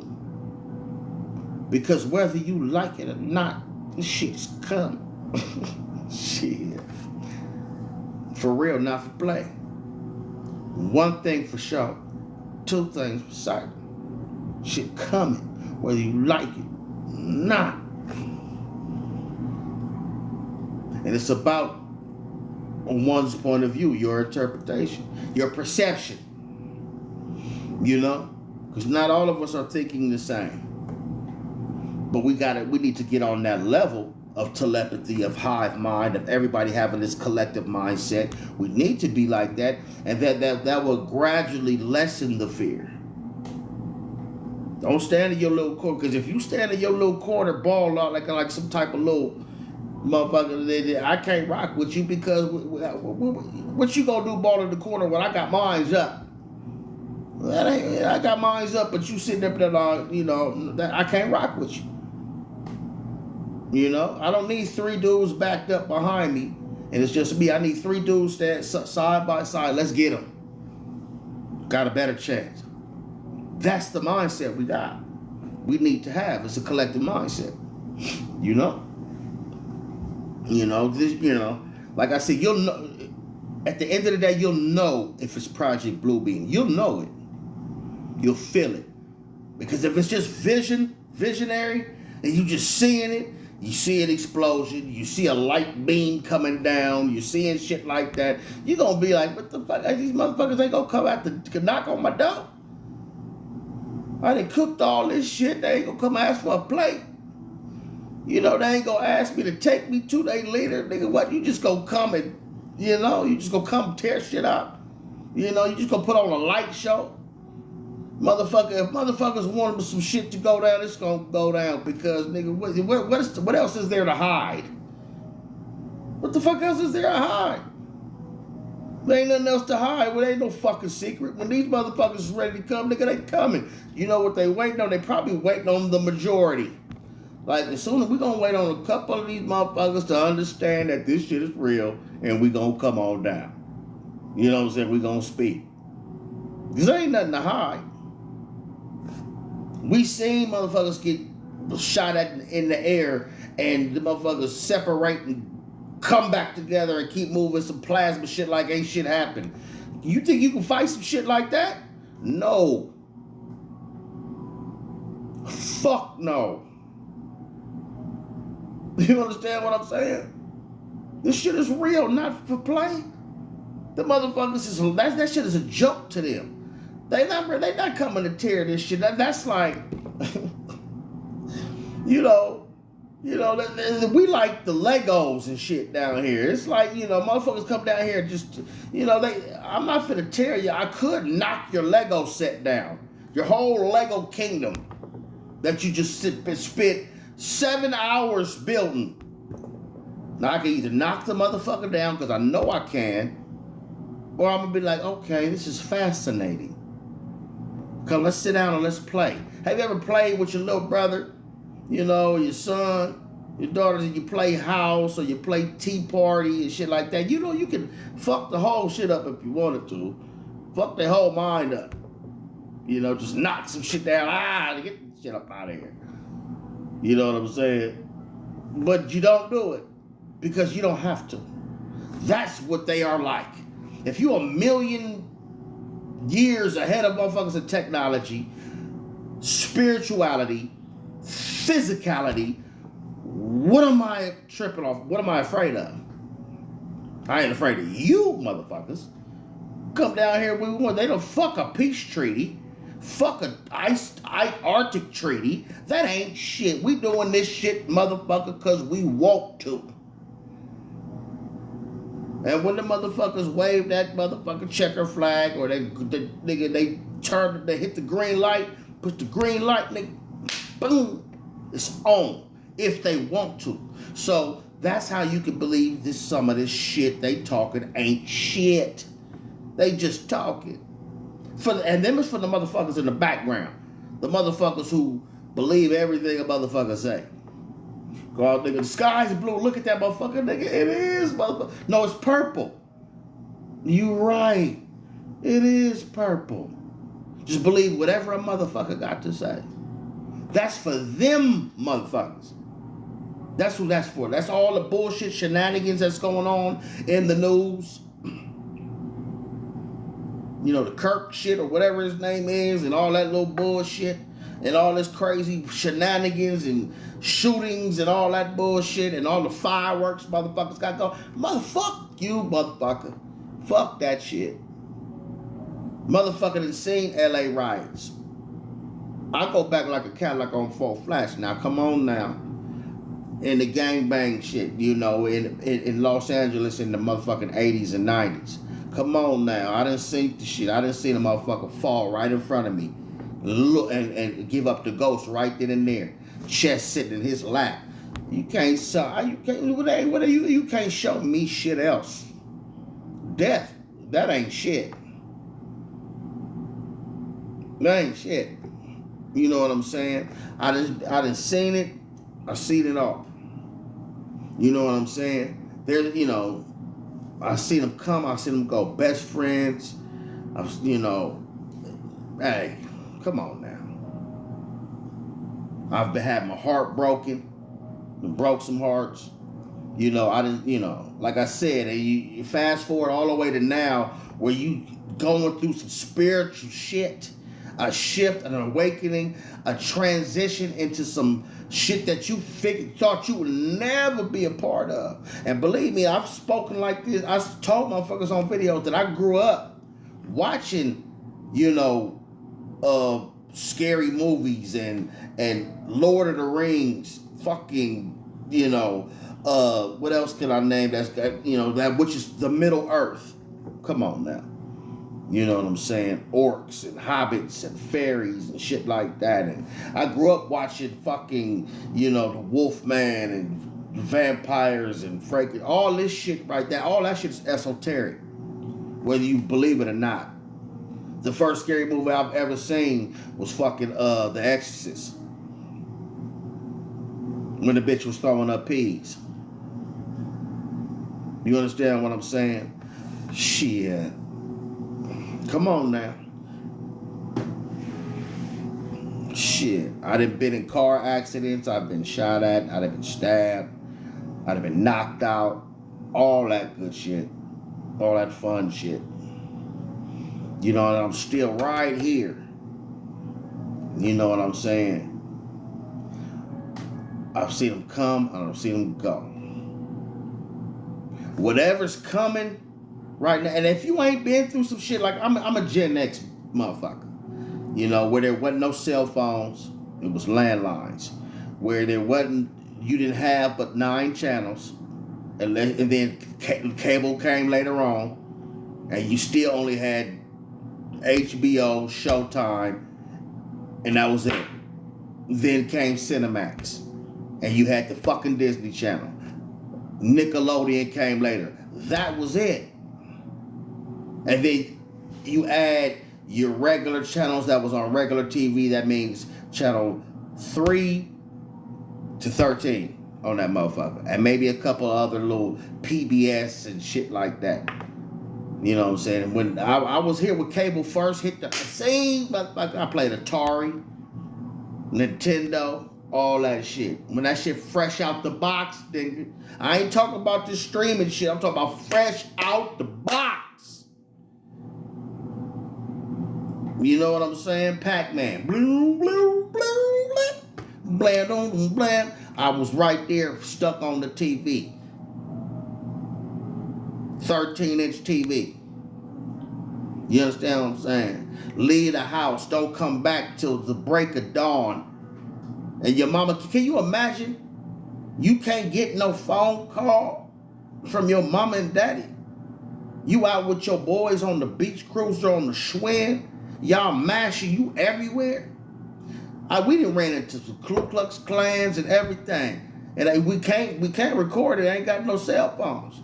Because whether you like it or not, the shit's coming. Shit. For real, not for play. One thing for sure, two things for certain. Shit coming, whether you like it or not. And it's about, on one's point of view, your interpretation, your perception. You know? Because not all of us are thinking the same. But we need to get on that level of telepathy, of hive mind, of everybody having this collective mindset. We need to be like that, and that will gradually lessen the fear. Don't stand in your little corner, because if you stand in your little corner, ball out like some type of little motherfucker, I can't rock with you, because what you gonna do, ball in the corner when I got mines up? I got mines up, but you sitting up there, I can't rock with you. You know, I don't need three dudes backed up behind me, and it's just me. I need three dudes stand side by side. Let's get them. Got a better chance. That's the mindset we need to have. It's a collective mindset. You know. Like I said, you'll know. At the end of the day, you'll know if it's Project Bluebeam. You'll know it. You'll feel it, because if it's just visionary, and you just seeing it. You see an explosion, you see a light beam coming down, you seeing shit like that, you're going to be like, what the fuck? These motherfuckers ain't going to come out to knock on my door. I done cooked all this shit, they ain't going to come ask for a plate. You know, they ain't going to ask me to take me 2 days later. Nigga, what? You just going to come and, you just going to come tear shit up. You just going to put on a light show. If motherfuckers want some shit to go down, it's gonna go down, because nigga, what else is there to hide? What the fuck else is there to hide? There ain't nothing else to hide. Well, there ain't no fucking secret. When these motherfuckers is ready to come, nigga, they coming. You know what they waiting on? They probably waiting on the majority. Like, as soon as we gonna wait on a couple of these motherfuckers to understand that this shit is real, and we gonna come on down. You know what I'm saying? We gonna speak. Because there ain't nothing to hide. We seen motherfuckers get shot at in the air, and the motherfuckers separate and come back together and keep moving some plasma shit like ain't shit happened. You think you can fight some shit like that? No. Fuck no. You understand what I'm saying? This shit is real, not for play. The motherfuckers that shit is a joke to them. They not coming to tear this shit. That's like, we like the Legos and shit down here. It's like, motherfuckers come down here and just, I'm not finna tear you. I could knock your Lego set down. Your whole Lego kingdom that you just spent 7 hours building. Now I can either knock the motherfucker down, because I know I can, or I'm gonna be like, okay, this is fascinating. Come, let's sit down and let's play. Have you ever played with your little brother, your son, your daughters, and you play house or you play tea party and shit like that? You can fuck the whole shit up if you wanted to. Fuck their whole mind up. Just knock some shit down. To get the shit up out of here. You know what I'm saying? But you don't do it, because you don't have to. That's what they are like. If you 1,000,000 years ahead of motherfuckers in technology, spirituality, physicality, what am I tripping off? What am I afraid of? I ain't afraid of you, motherfuckers. Come down here, we want. They don't fuck a peace treaty. Fuck a Arctic treaty. That ain't shit. We doing this shit, motherfucker, because we want to. And when the motherfuckers wave that motherfucker checker flag, or they hit the green light, push the green light, nigga, boom, it's on. If they want to. So that's how you can believe this. Some of this shit they talking ain't shit. They just talking. And them is for the motherfuckers in the background. The motherfuckers who believe everything a motherfucker say. Go out, nigga, the sky's blue. Look at that motherfucker, nigga. It is, motherfucker. No, it's purple. You right. It is purple. Just believe whatever a motherfucker got to say. That's for them motherfuckers. That's who that's for. That's all the bullshit shenanigans that's going on in the news. You know, the Kirk shit or whatever his name is, and all that little bullshit, and all this crazy shenanigans and shootings and all that bullshit, and all the fireworks motherfuckers got going. Motherfuck you, motherfucker. Fuck that shit. Motherfucker done seen LA riots. I go back like a Cadillac on full flash. Now, come on now. In the gangbang shit, you know, in Los Angeles in the motherfucking 80s and 90s. Come on now. I done seen the shit. I done seen a motherfucker fall right in front of me. Look and give up the ghost right then and there. Chest sitting in his lap. You can't show me shit else. Death. That ain't shit. That ain't shit. You know what I'm saying? I done seen it. I seen it all. You know what I'm saying? There's, you know, I seen them come, I seen them go. Best friends. You know, hey, come on now. I've had my heart broken. Broke some hearts. You know, I didn't, you know, like I said, and you fast forward all the way to now where you going through some spiritual shit. A shift, an awakening, a transition into some shit that you thought you would never be a part of. And believe me, I've spoken like this. I told motherfuckers on videos that I grew up watching, you know, scary movies and Lord of the Rings, fucking, you know, what else can I name? That's, you know, that which is the Middle Earth. Come on now. You know what I'm saying? Orcs and hobbits and fairies and shit like that. And I grew up watching fucking, you know, the Wolfman and vampires and freaking all this shit right there. All that shit is esoteric, whether you believe it or not. The first scary movie I've ever seen was fucking The Exorcist. When the bitch was throwing up peas. You understand what I'm saying? Shit. Come on now. Shit. I done been in car accidents. I've been shot at. I've been stabbed. I've been knocked out. All that good shit. All that fun shit. You know, and I'm still right here. You know what I'm saying? I've seen them come and I've seen them go. Whatever's coming right now, and if you ain't been through some shit, like I'm a Gen X motherfucker, you know, where there wasn't no cell phones, it was landlines, where there wasn't, you didn't have but 9 channels, and then cable came later on, and you still only had HBO, Showtime, and that was it. Then came Cinemax, and you had the fucking Disney Channel. Nickelodeon came later. That was it. And then you add your regular channels that was on regular TV. That means channel 3 to 13 on that motherfucker. And maybe a couple other little PBS and shit like that. You know what I'm saying? When I was here with cable first hit the scene, like I played Atari, Nintendo, all that shit. When that shit fresh out the box, then I ain't talking about this streaming shit. I'm talking about fresh out the box. You know what I'm saying? Pac-Man. Blue, blue, blue, blue. Bland on bland. I was right there stuck on the TV. 13-inch TV. You understand what I'm saying? Leave the house. Don't come back till the break of dawn. And your mama, can you imagine? You can't get no phone call from your mama and daddy. You out with your boys on the beach cruiser, on the Schwinn. Y'all mashing you everywhere. We done ran into some Ku Klux Klans and everything. And we can't record it. Ain't got no cell phones.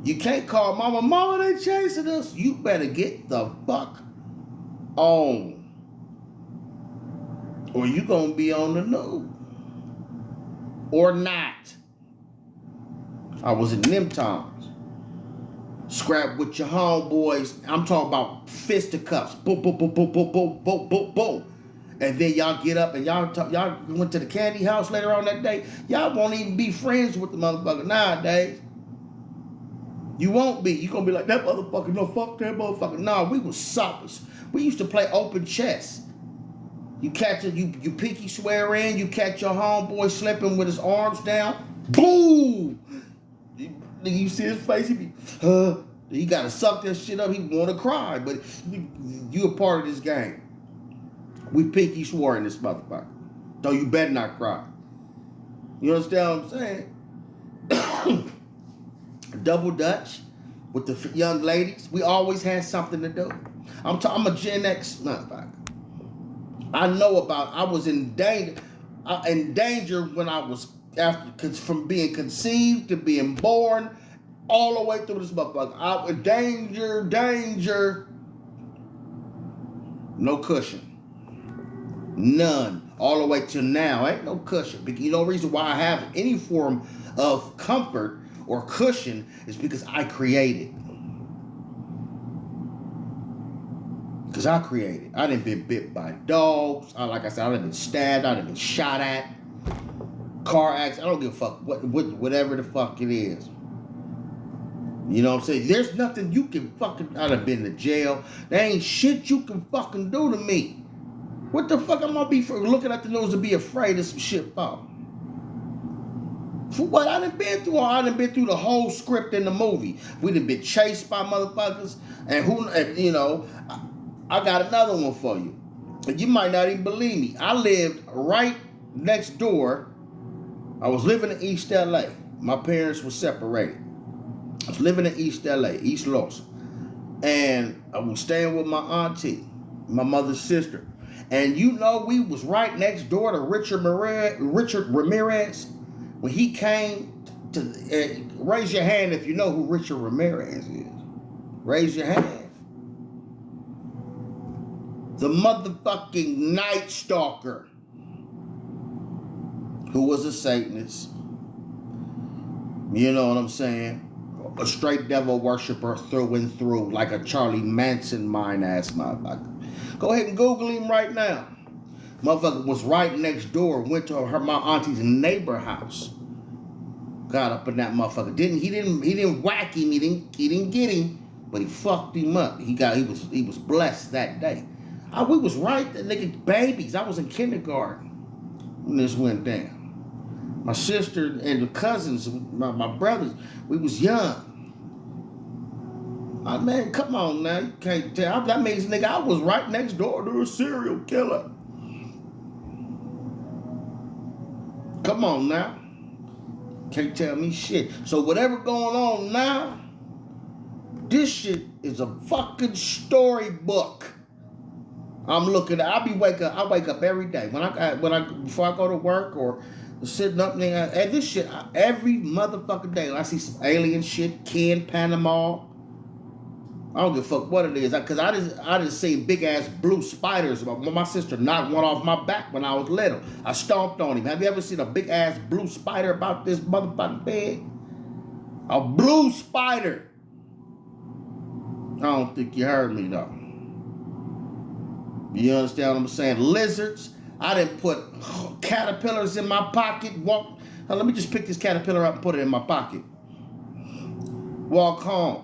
You can't call mama. Mama, they chasing us. You better get the fuck on. Or you gonna be on the news. Or not. I was in them times. Scrap with your homeboys. I'm talking about fisticuffs. Boom, boom, boom, boom, boom, boom, boom, boom, boom. And then y'all get up and y'all went to the candy house later on that day. Y'all won't even be friends with the motherfucker nowadays. You won't be. You gonna be like, that motherfucker, no, fuck that motherfucker. No, we was suckers. We used to play open chess. You catch it, you pinky swear in, you catch your homeboy slipping with his arms down. Boom! You see his face, he be, he gotta suck that shit up, he wanna cry, but you a part of this game. We pinky swore in this motherfucker. So you better not cry. You understand what I'm saying? Double Dutch with the young ladies. We always had something to do. I'm a Gen X motherfucker. I was in danger when I was from being conceived to being born, all the way through this motherfucker. Danger. No cushion. None. All the way to now. Ain't no cushion. Because you know the reason why I have any form of comfort or cushion is because I created. Because I created. I done been bit by dogs. Like I said, I done been stabbed. I done been shot at. Car accident. I don't give a fuck. Whatever the fuck it is. You know what I'm saying? There's nothing you can fucking... I done been to jail. There ain't shit you can fucking do to me. What the fuck I'm gonna be looking at the news and be afraid of some shit for? For what I done been through? I done been through the whole script in the movie. We done been chased by motherfuckers. And you know... I got another one for you. You might not even believe me. I lived right next door. I was living in East LA. My parents were separated. I was living in East LA, East Los. And I was staying with my auntie, my mother's sister. And you know, we was right next door to Richard Ramirez. When he came to, raise your hand if you know who Richard Ramirez is. Raise your hand. The motherfucking Night Stalker, who was a Satanist. You know what I'm saying? A straight devil worshiper through and through, like a Charlie Manson mind-ass motherfucker. Go ahead and Google him right now. Motherfucker was right next door, went to my auntie's neighbor house. Got up in that motherfucker. He didn't whack him, he didn't get him, but he fucked him up. He was blessed that day. We was right there, nigga, babies. I was in kindergarten when this went down. My sister and the cousins, my brothers, we was young. Man, come on now. You can't tell. That means, nigga, I was right next door to a serial killer. Come on now. Can't tell me shit. So whatever going on now, this shit is a fucking storybook. I'm looking at. I wake up every day before I go to work or sitting up there. And this shit every motherfucking day. I see some alien shit, Ken, Panama. I don't give a fuck what it is, because I just seen big ass blue spiders. My sister knocked one off my back when I was little. I stomped on him. Have you ever seen a big ass blue spider about this motherfucking big? A blue spider. I don't think you heard me though. You understand what I'm saying? Lizards. I didn't put caterpillars in my pocket. Let me just pick this caterpillar up and put it in my pocket. Walk home.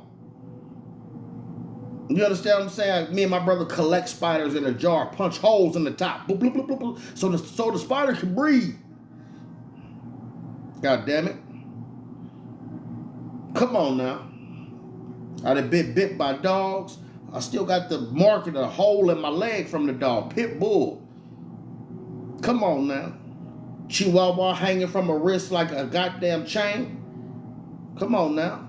You understand what I'm saying? Me and my brother collect spiders in a jar, punch holes in the top, boop, boop, boop, boop, boop, so the spider can breathe. God damn it. Come on now. I done been bit by dogs. I still got the mark and the hole in my leg from the dog. Pit bull. Come on now. Chihuahua hanging from a wrist like a goddamn chain. Come on now.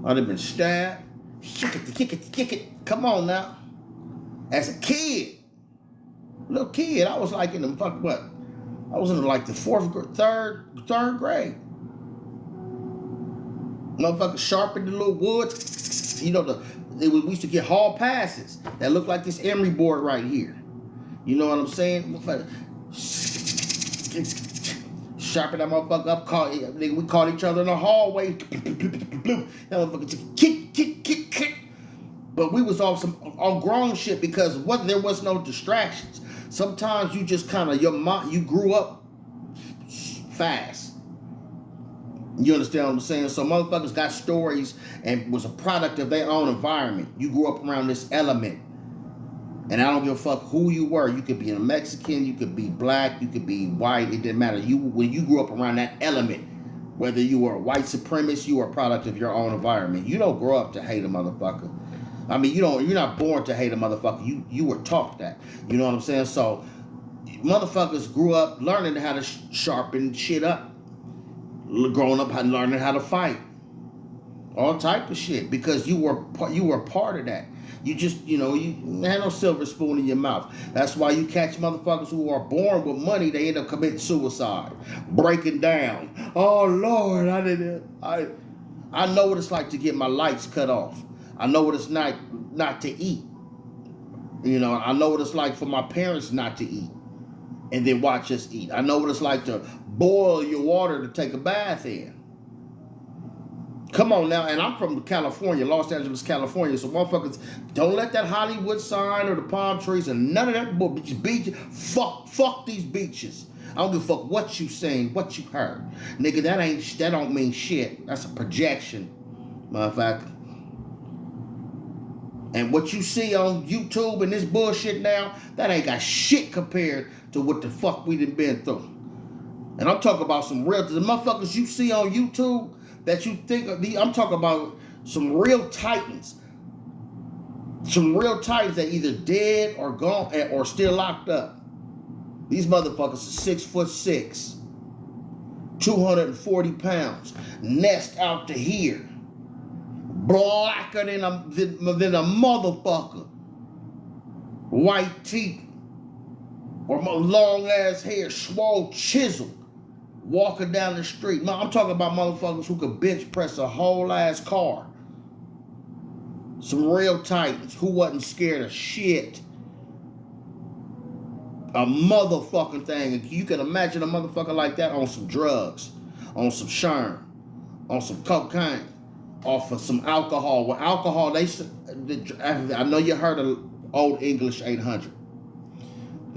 I'd have been stabbed. Kick it. Come on now. As a kid, little kid, I was like in the what? I was in like the third grade. Motherfucker sharpened the little wood. You know, we used to get hall passes that looked like this emery board right here. You know what I'm saying? Sharpen that motherfucker up. We caught each other in the hallway. That motherfucker just kick. But we was on grown shit because there was no distractions. Sometimes you just kind of, you grew up fast. You understand what I'm saying? So motherfuckers got stories and was a product of their own environment. You grew up around this element. And I don't give a fuck who you were. You could be a Mexican, you could be black, you could be white. It didn't matter. When you grew up around that element, whether you were a white supremacist, you were a product of your own environment. You don't grow up to hate a motherfucker. I mean, you're not born to hate a motherfucker. You were taught that. You know what I'm saying? So motherfuckers grew up learning how to sharpen shit up. Growing up learning how to fight. All type of shit. Because you were part of that. You just, you had no silver spoon in your mouth. That's why you catch motherfuckers who are born with money, they end up committing suicide. Breaking down. Oh, Lord, I know what it's like to get my lights cut off. I know what it's not to eat. I know what it's like for my parents not to eat and then watch us eat. I know what it's like to boil your water to take a bath in. Come on now, and I'm from California, Los Angeles, California, so motherfuckers, don't let that Hollywood sign or the palm trees and none of that beach. Fuck these beaches. I don't give a fuck what you saying, what you heard. Nigga, that don't mean shit. That's a projection, motherfucker. And what you see on YouTube and this bullshit now, that ain't got shit compared to what the fuck we done been through. And I'm talking about some real, the motherfuckers you see on YouTube that you think of, I'm talking about some real titans. Some real titans that either dead or gone or still locked up. These motherfuckers are 6'6", 240 pounds, nest out to here. Blacker than a motherfucker. White teeth. Or long ass hair, swole chisel. Walking down the street. I'm talking about motherfuckers who could bench press a whole ass car. Some real titans who wasn't scared of shit. A motherfucking thing. You can imagine a motherfucker like that on some drugs, on some sherm, on some cocaine, off of some alcohol. With alcohol, I know you heard of Old English 800.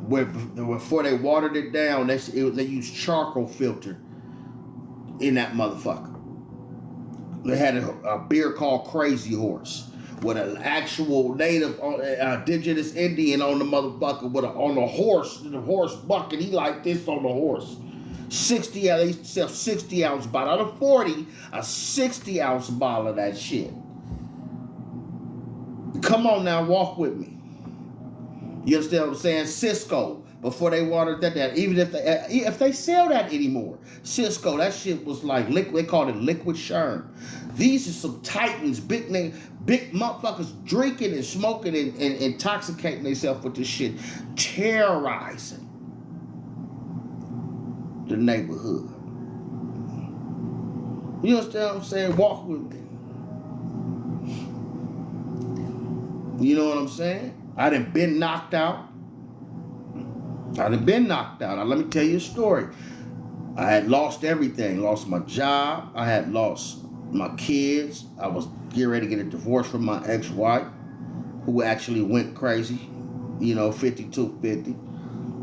Where before they watered it down, they used charcoal filter in that motherfucker. They had a beer called Crazy Horse with an actual native, indigenous Indian on the motherfucker on a horse, the horse bucket. He like this on the horse. 60, they used to sell 60-ounce bottle. Out of 40, a 60-ounce bottle of that shit. Come on now, walk with me. You understand what I'm saying? Cisco, before they watered that down, even if they sell that anymore, Cisco, that shit was like liquid. They called it liquid sherm. These are some titans, big motherfuckers drinking and smoking and intoxicating themselves with this shit, terrorizing the neighborhood. You understand what I'm saying? Walk with me. You know what I'm saying? I done been knocked out. Now, let me tell you a story. I had lost everything. Lost my job. I had lost my kids. I was getting ready to get a divorce from my ex-wife, who actually went crazy. 5250.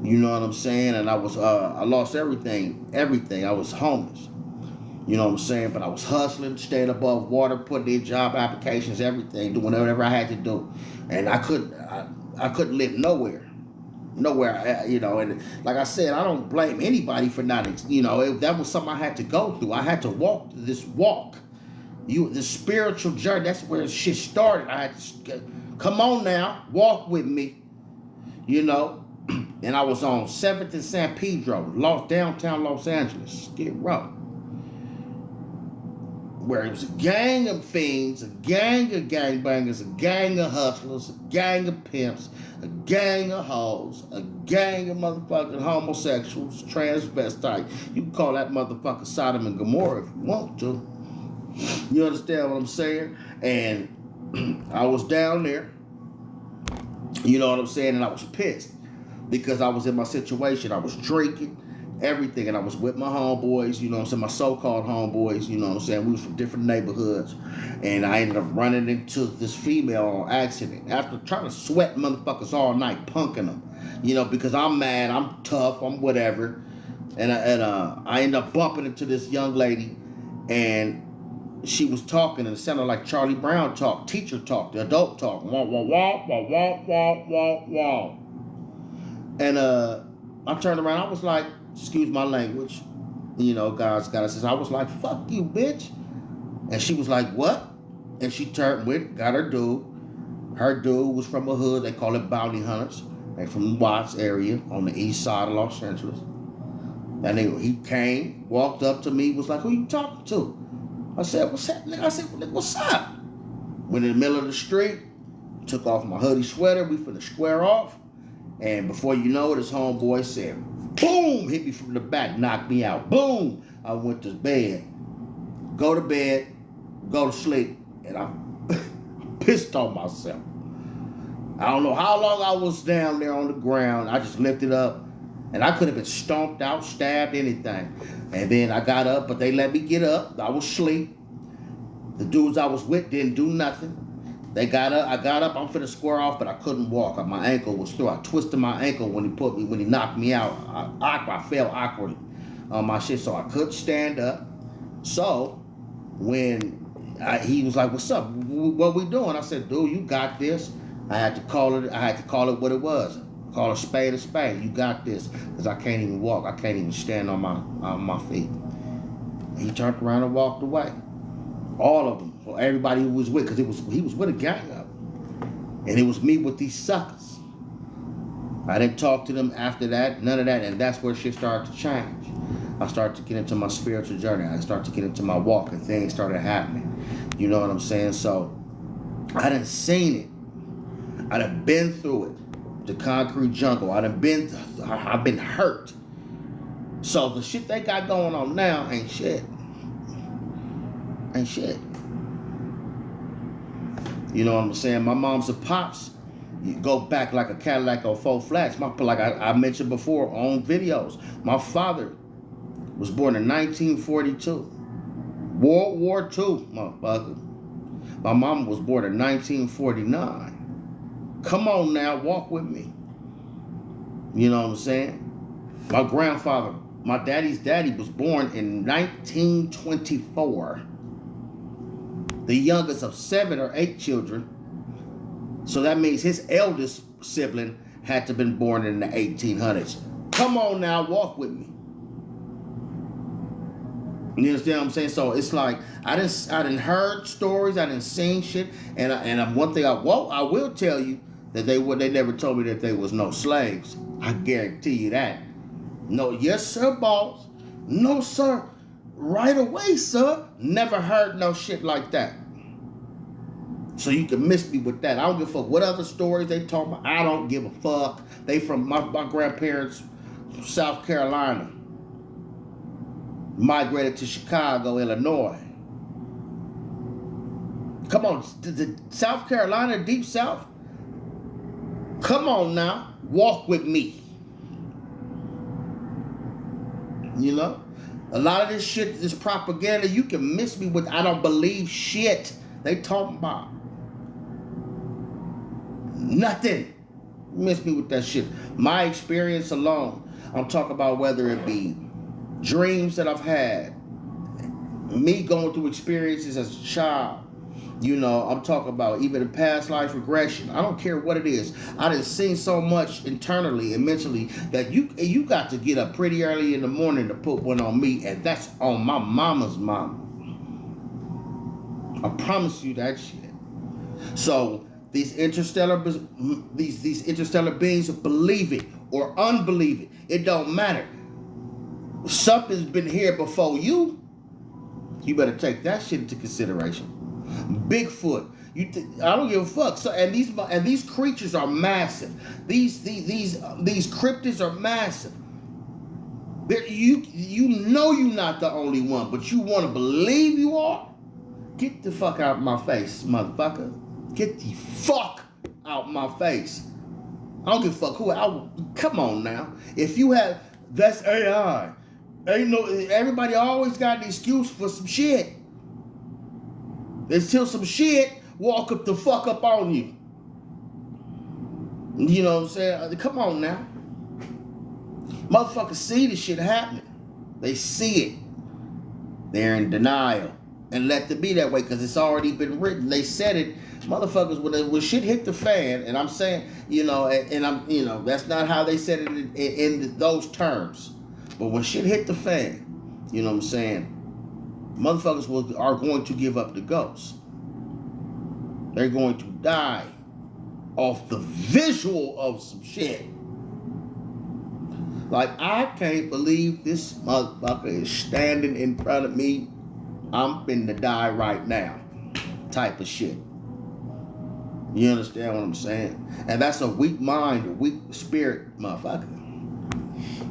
You know what I'm saying? And I lost everything. I was homeless. You know what I'm saying? But I was hustling, staying above water, putting in job applications, everything, doing whatever I had to do. And I couldn't live nowhere. And like I said, I don't blame anybody for not, that was something I had to go through. I had to walk this walk The spiritual journey, that's where shit started. I had to, come on now, walk with me, you know. And I was on 7th and San Pedro, downtown Los Angeles, Skid Row, where it was a gang of fiends, a gang of gangbangers, a gang of hustlers, a gang of pimps, a gang of hoes, a gang of motherfucking homosexuals, transvestites. You can call that motherfucker Sodom and Gomorrah if you want to. You understand what I'm saying? And I was down there, you know what I'm saying? And I was pissed because I was in my situation. I was drinking, everything, and I was with my homeboys, you know what I'm saying, my so-called homeboys, you know what I'm saying. We was from different neighborhoods, and I ended up running into this female on accident after trying to sweat motherfuckers all night, punking them, you know, because I'm mad, I'm tough, I'm whatever, and I ended up bumping into this young lady, and she was talking, and it sounded like Charlie Brown talk, teacher talk, the adult talk, wah wah wah wah wah wah wah wah, and I turned around, I was like, excuse my language, you know, God's got us. I was like, fuck you, bitch. And she was like, what? And she turned got her dude. Her dude was from a hood, they call it Bounty Hunters. They from the Watts area on the east side of Los Angeles. And he came, walked up to me, was like, who you talking to? I said, what's happening? I said, what's up? Went in the middle of the street, took off my hoodie sweater, we finna square off. And before you know it, his homeboy said, boom, hit me from the back, knocked me out. Boom, I went to bed. Go to bed, go to sleep, and I'm pissed on myself. I don't know how long I was down there on the ground. I just lifted up, and I could have been stomped out, stabbed, anything. And then I got up, but they let me get up. I was asleep. The dudes I was with didn't do nothing. They got up. I got up. I'm finna square off, but I couldn't walk. My ankle was through. I twisted my ankle when he knocked me out. I fell awkwardly on my shit, so I couldn't stand up. So when he was like, "What's up? What we doing?" I said, "Dude, you got this." I had to call it what it was. Call a spade a spade. You got this, because I can't even walk. I can't even stand on my feet. And he turned around and walked away. All of them. So everybody who was with, because he was with a gang of them. And it was me with these suckers. I didn't talk to them after that, none of that, and that's where shit started to change. I started to get into my spiritual journey. I started to get into my walk, and things started happening. You know what I'm saying? So I done seen it. I done been through it. The concrete jungle. I've been hurt. So the shit they got going on now ain't shit. Ain't shit. You know what I'm saying? My mom's and pops, you go back like a Cadillac on 4 flats. Like I mentioned before on videos, my father was born in 1942. World War II, motherfucker. My mom was born in 1949. Come on now, walk with me. You know what I'm saying? My grandfather, my daddy's daddy, was born in 1924. The youngest of 7 or 8 children. So that means his eldest sibling had to have been born in the 1800s. Come on now, walk with me. You understand what I'm saying? So it's like I didn't heard stories, I didn't seen shit, and one thing I will tell you that they never told me that there was no slaves. I guarantee you that. No, yes sir, boss. No sir. Right away, sir. Never heard no shit like that. So you can miss me with that. I don't give a fuck what other stories they talk about. I don't give a fuck. They from my grandparents from South Carolina. Migrated to Chicago, Illinois. Come on, the South Carolina, deep South. Come on now, walk with me. You know? A lot of this shit, this propaganda, you can miss me with, I don't believe shit they talking about. Nothing. Miss me with that shit. My experience alone, I'm talking about whether it be dreams that I've had, me going through experiences as a child. You know, I'm talking about even in past life regression. I don't care what it is. I done seen so much internally and mentally that you got to get up pretty early in the morning to put one on me, and that's on my mama's mama. I promise you that shit. So these interstellar beings believe it or unbelieve it. It don't matter. Something's been here before you. You better take that shit into consideration. Bigfoot. I don't give a fuck. So and these creatures are massive. These cryptids are massive. You know you're not the only one, but you want to believe you are. Get the fuck out of my face, motherfucker. Get the fuck out my face. I don't give a fuck who. Come on now. If you have, that's AI. Ain't no. Everybody always got an excuse for some shit. Until some shit walk up the fuck up on you. You know what I'm saying? Come on now. Motherfuckers see this shit happening. They see it. They're in denial. And let them be that way because it's already been written. They said it. Motherfuckers, when shit hit the fan, and I'm saying, and I'm, that's not how they said it in those terms. But when shit hit the fan, you know what I'm saying? Motherfuckers are going to give up the ghost. They're going to die off the visual of some shit. Like, I can't believe this motherfucker is standing in front of me. I'm finna die right now. Type of shit. You understand what I'm saying? And that's a weak mind, a weak spirit motherfucker.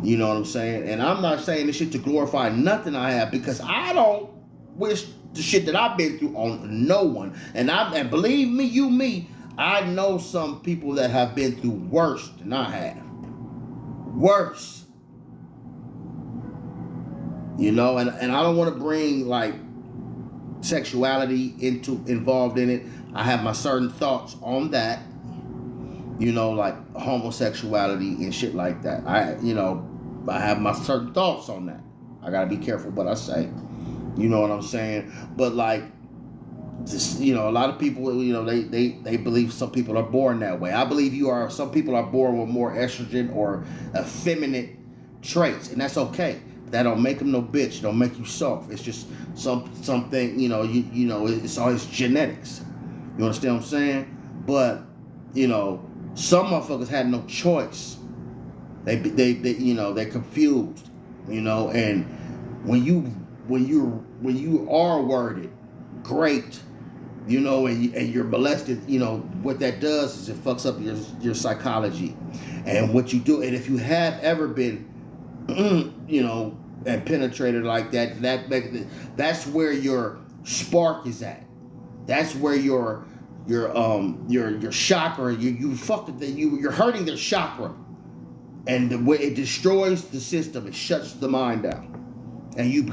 You know what I'm saying? And I'm not saying this shit to glorify nothing I have, because I don't wish the shit that I've been through on no one. And believe me, I know some people that have been through worse than I have. Worse. And I don't want to bring like sexuality involved in it. I have my certain thoughts on that. Like homosexuality and shit like that. I have my certain thoughts on that. I gotta be careful what I say. You know what I'm saying? But like, just, a lot of people, they believe some people are born that way. I believe some people are born with more estrogen or effeminate traits, and that's okay. That don't make them no bitch. Don't make you soft. It's just something. It's always genetics. You understand what I'm saying? But some motherfuckers had no choice. They're confused. And when you are worded great, and you're molested, what that does is it fucks up your psychology and what you do. And if you have ever been, and penetrated like that's where your spark is at. That's where your chakra, you're hurting their chakra, and the way it destroys the system, it shuts the mind down. And you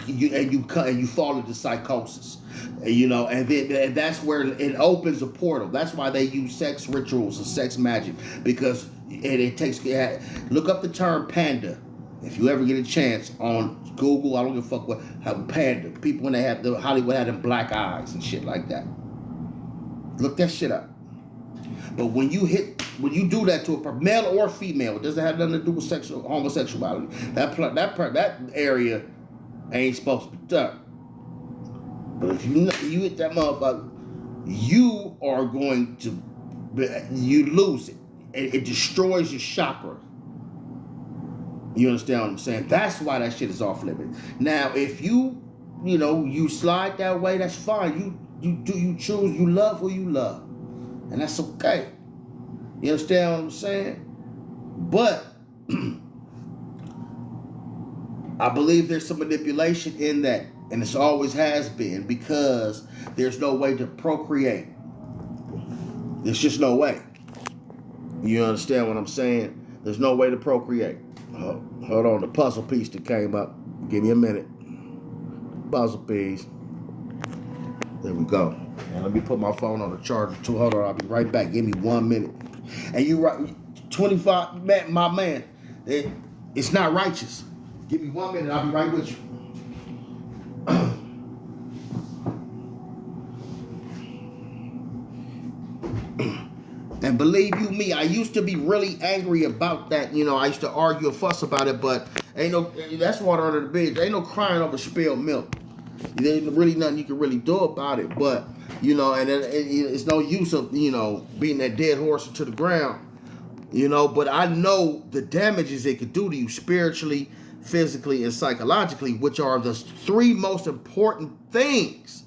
fall into psychosis, and that's where it opens a portal. That's why they use sex rituals and sex magic, because look up the term panda if you ever get a chance on Google. I don't give a fuck how panda people, when they have Hollywood had them black eyes and shit like that. Look that shit up. But when you do that to a male or female, it doesn't have nothing to do with homosexuality. That area ain't supposed to be done. But if you hit that motherfucker, you are going to, you lose it. It destroys your chakra. You understand what I'm saying? That's why that shit is off limits. Now, if you slide that way, that's fine. You choose, you love who you love. And that's okay. You understand what I'm saying? But I believe there's some manipulation in that, and it always has been, because there's no way to procreate. There's just no way. You understand what I'm saying? There's no way to procreate. Hold on, the puzzle piece that came up. Give me a minute. Puzzle piece. There we go. And let me put my phone on the charger too. Hold on, I'll be right back. Give me 1 minute. And you right, 25, man, my man. It's not righteous. Give me 1 minute, I'll be right with you. And believe you me, I used to be really angry about that. I used to argue and fuss about it, but that's water under the bridge. Ain't no crying over spilled milk. There's really nothing you can really do about it. But and it's no use of beating that dead horse into the ground. But I know the damages it could do to you spiritually, physically, and psychologically, which are the three most important things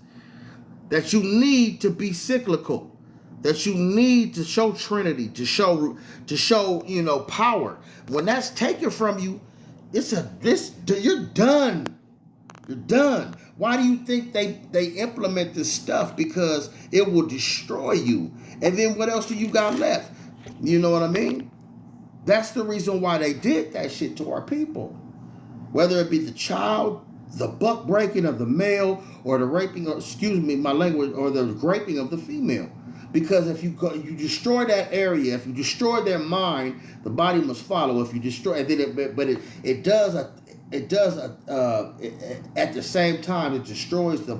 that you need to be cyclical, that you need to show Trinity, to show power. When that's taken from you, you're done. You're done. Why do you think they implement this stuff? Because it will destroy you. And then what else do you got left? You know what I mean? That's the reason why they did that shit to our people. Whether it be the child, the buck breaking of the male, or the raping, or excuse me, my language, or the raping of the female. Because if you destroy that area, if you destroy their mind, the body must follow. If you destroy, and then it does at the same time, it destroys the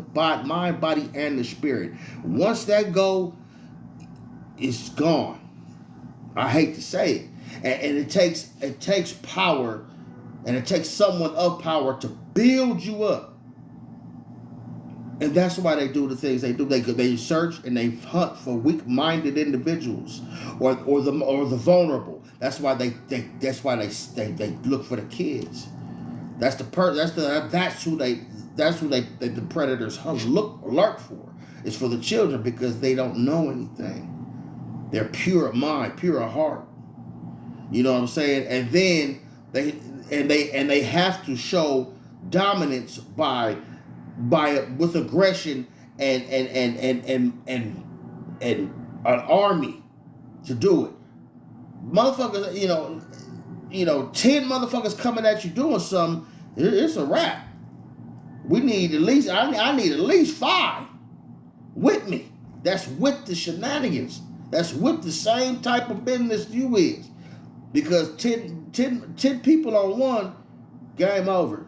mind, body, and the spirit. Once that go, it's gone. I hate to say it, and it takes power, and it takes someone of power to build you up, and that's why they do the things they do. They search and they hunt for weak-minded individuals, or the vulnerable. That's why they look for the kids. That's who the predators lurk for. It's for the children because they don't know anything. They're pure of mind, pure of heart. You know what I'm saying? And then they have to show dominance with aggression and an army to do it. Motherfuckers, 10 motherfuckers coming at you doing something, it's a wrap. We need at least, I need at least 5 with me. That's with the shenanigans. That's with the same type of business you is. Because 10 people on one, game over.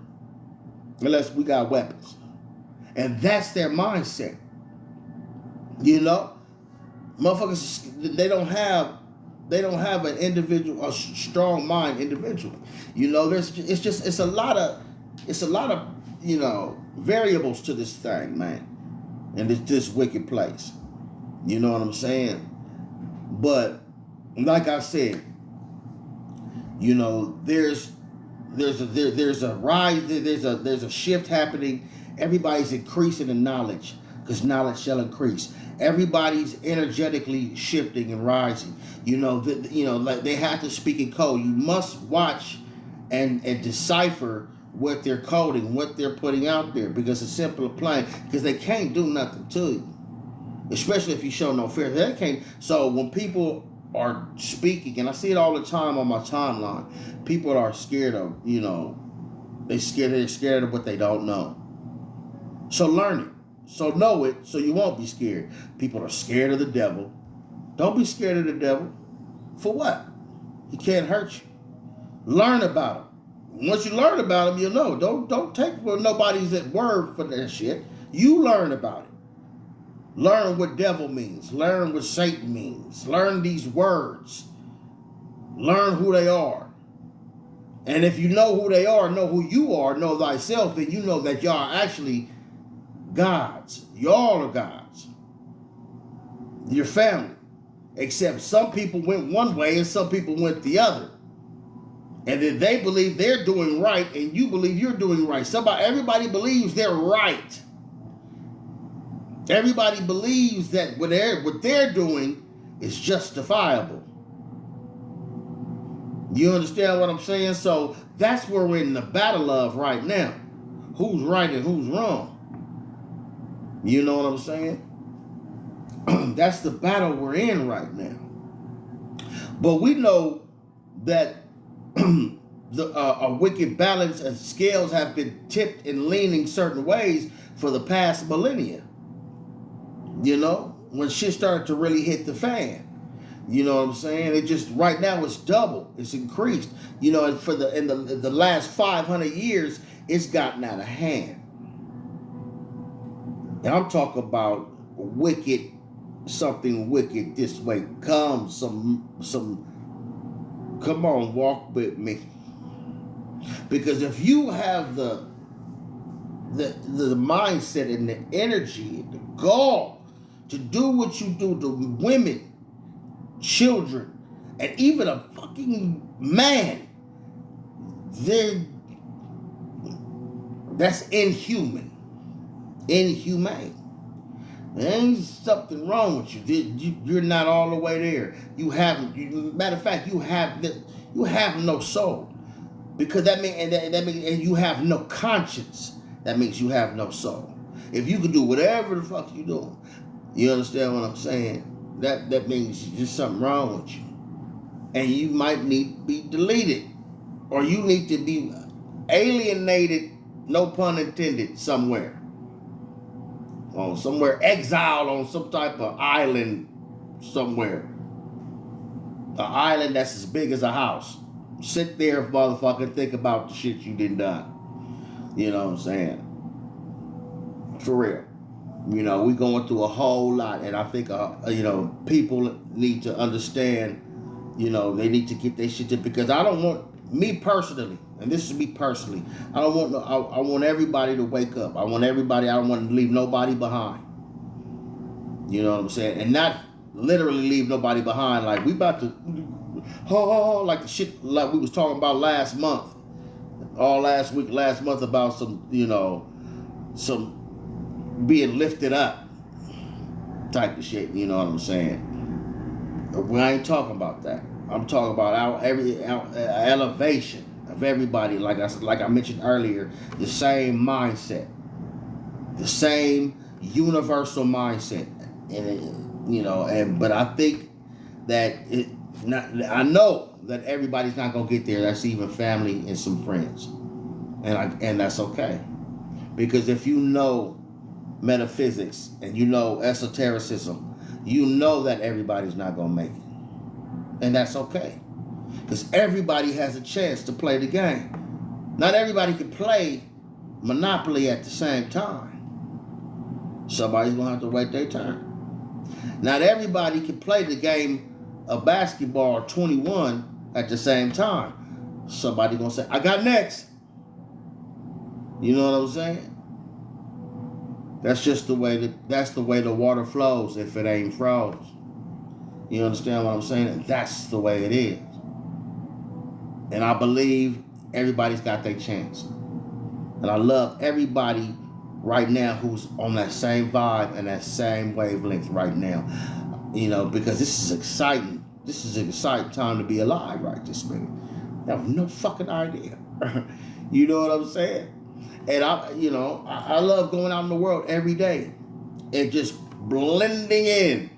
Unless we got weapons. And that's their mindset. Motherfuckers, they don't have an individual, a strong mind individual. It's a lot of variables to this thing, man. And it's this wicked place. You know what I'm saying? But like I said, there's a rise, there's a shift happening. Everybody's increasing in knowledge because knowledge shall increase. Everybody's energetically shifting and rising. Like they have to speak in code. You must watch and decipher what they're coding, what they're putting out there, because it's simple and plain. Because they can't do nothing to you. Especially if you show no fear. They can't. So when people are speaking, and I see it all the time on my timeline, people are scared of, they're scared of what they don't know. So learn it. So know it, so you won't be scared. People are scared of the devil. Don't be scared of the devil. For what? He can't hurt you. Learn about him. Once you learn about him, you'll know. Don't take nobody's word for that shit. You learn about it. Learn what devil means. Learn what Satan means. Learn these words. Learn who they are. And if you know who they are, know who you are, know thyself, then you know that y'all are actually gods. Y'all are gods. Your family. Except some people went one way and some people went the other. And then they believe they're doing right and you believe you're doing right. Everybody believes they're right. Everybody believes that what they're doing is justifiable. You understand what I'm saying? So that's where we're in the battle of right now. Who's right and who's wrong? You know what I'm saying? That's the battle we're in right now. But we know that a wicked balance and scales have been tipped and leaning certain ways for the past millennia. When shit started to really hit the fan. You know what I'm saying? It just right now it's double. It's increased. And for in the last 500 years, it's gotten out of hand. And I'm talking about something wicked this way. Come on, walk with me. Because if you have the the mindset and the energy and the gall to do what you do to women, children, and even a fucking man, then that's inhuman. Inhumane. There ain't something wrong with you. You're not all the way there. Matter of fact, you have no soul, because that means and you have no conscience. That means you have no soul. If you can do whatever the fuck you doing, you understand what I'm saying? That means there's something wrong with you, and you might need to be deleted, or you need to be alienated. No pun intended. Somewhere. Somewhere exiled on some type of island somewhere. An island that's as big as a house. Sit there, motherfucker, think about the shit you done. You know what I'm saying? For real. We going through a whole lot, and I think, people need to understand, they need to get their shit together, because I don't want, me personally, and this is me personally, I want everybody to wake up. I don't want to leave nobody behind. You know what I'm saying? And not literally leave nobody behind, like we about to, like the shit like we was talking about last month. All last month about some being lifted up type of shit, you know what I'm saying? We ain't talking about that. I'm talking about our elevation of everybody, like I mentioned earlier, the same mindset, the same universal mindset, but I think that I know that everybody's not gonna get there. That's even family and some friends, and that's okay, because if you know metaphysics and you know esotericism, you know that everybody's not gonna make it, and that's okay. Because everybody has a chance to play the game. Not everybody can play Monopoly at the same time. Somebody's going to have to wait their turn. Not everybody can play the game of basketball or 21 at the same time. Somebody's going to say, I got next. You know what I'm saying? That's just the way the water flows if it ain't froze. You understand what I'm saying? And that's the way it is. And I believe everybody's got their chance. And I love everybody right now who's on that same vibe and that same wavelength right now. Because this is exciting. This is an exciting time to be alive right this minute. I have no fucking idea. You know what I'm saying? And I love going out in the world every day and just blending in.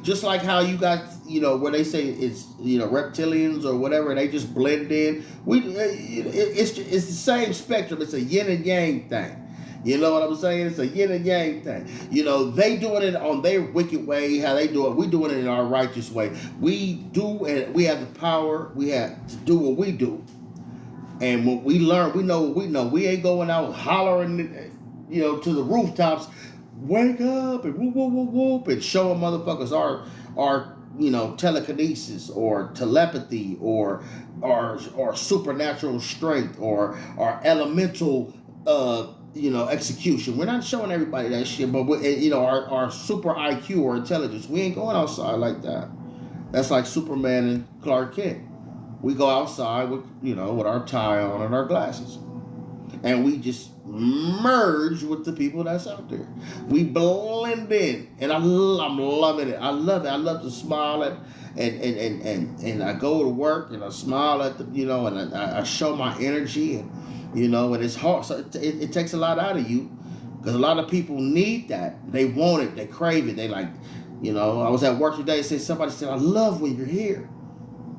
Just like how you got, where they say it's, reptilians or whatever, they just blend in. It's the same spectrum. It's a yin and yang thing. You know what I'm saying? It's a yin and yang thing. They doing it on their wicked way, how they do it. We doing it in our righteous way. We do, and we have the power. We have to do what we do. And when we learn, we know what we know. We ain't going out hollering, to the rooftops, wake up and whoop, whoop, whoop, whoop, and showing motherfuckers our telekinesis or telepathy or supernatural strength or our elemental execution. We're not showing everybody that shit, but our super IQ or intelligence. We ain't going outside like that. That's like Superman and Clark Kent. We go outside with our tie on and our glasses, and we just merge with the people that's out there. We blend in, and I'm loving it. I love it. I love to smile at, and I go to work and I smile at the, and I show my energy, and and it's hard. So it takes a lot out of you, because a lot of people need that. They want it. They crave it. They like, I was at work today. Somebody said, I love when you're here.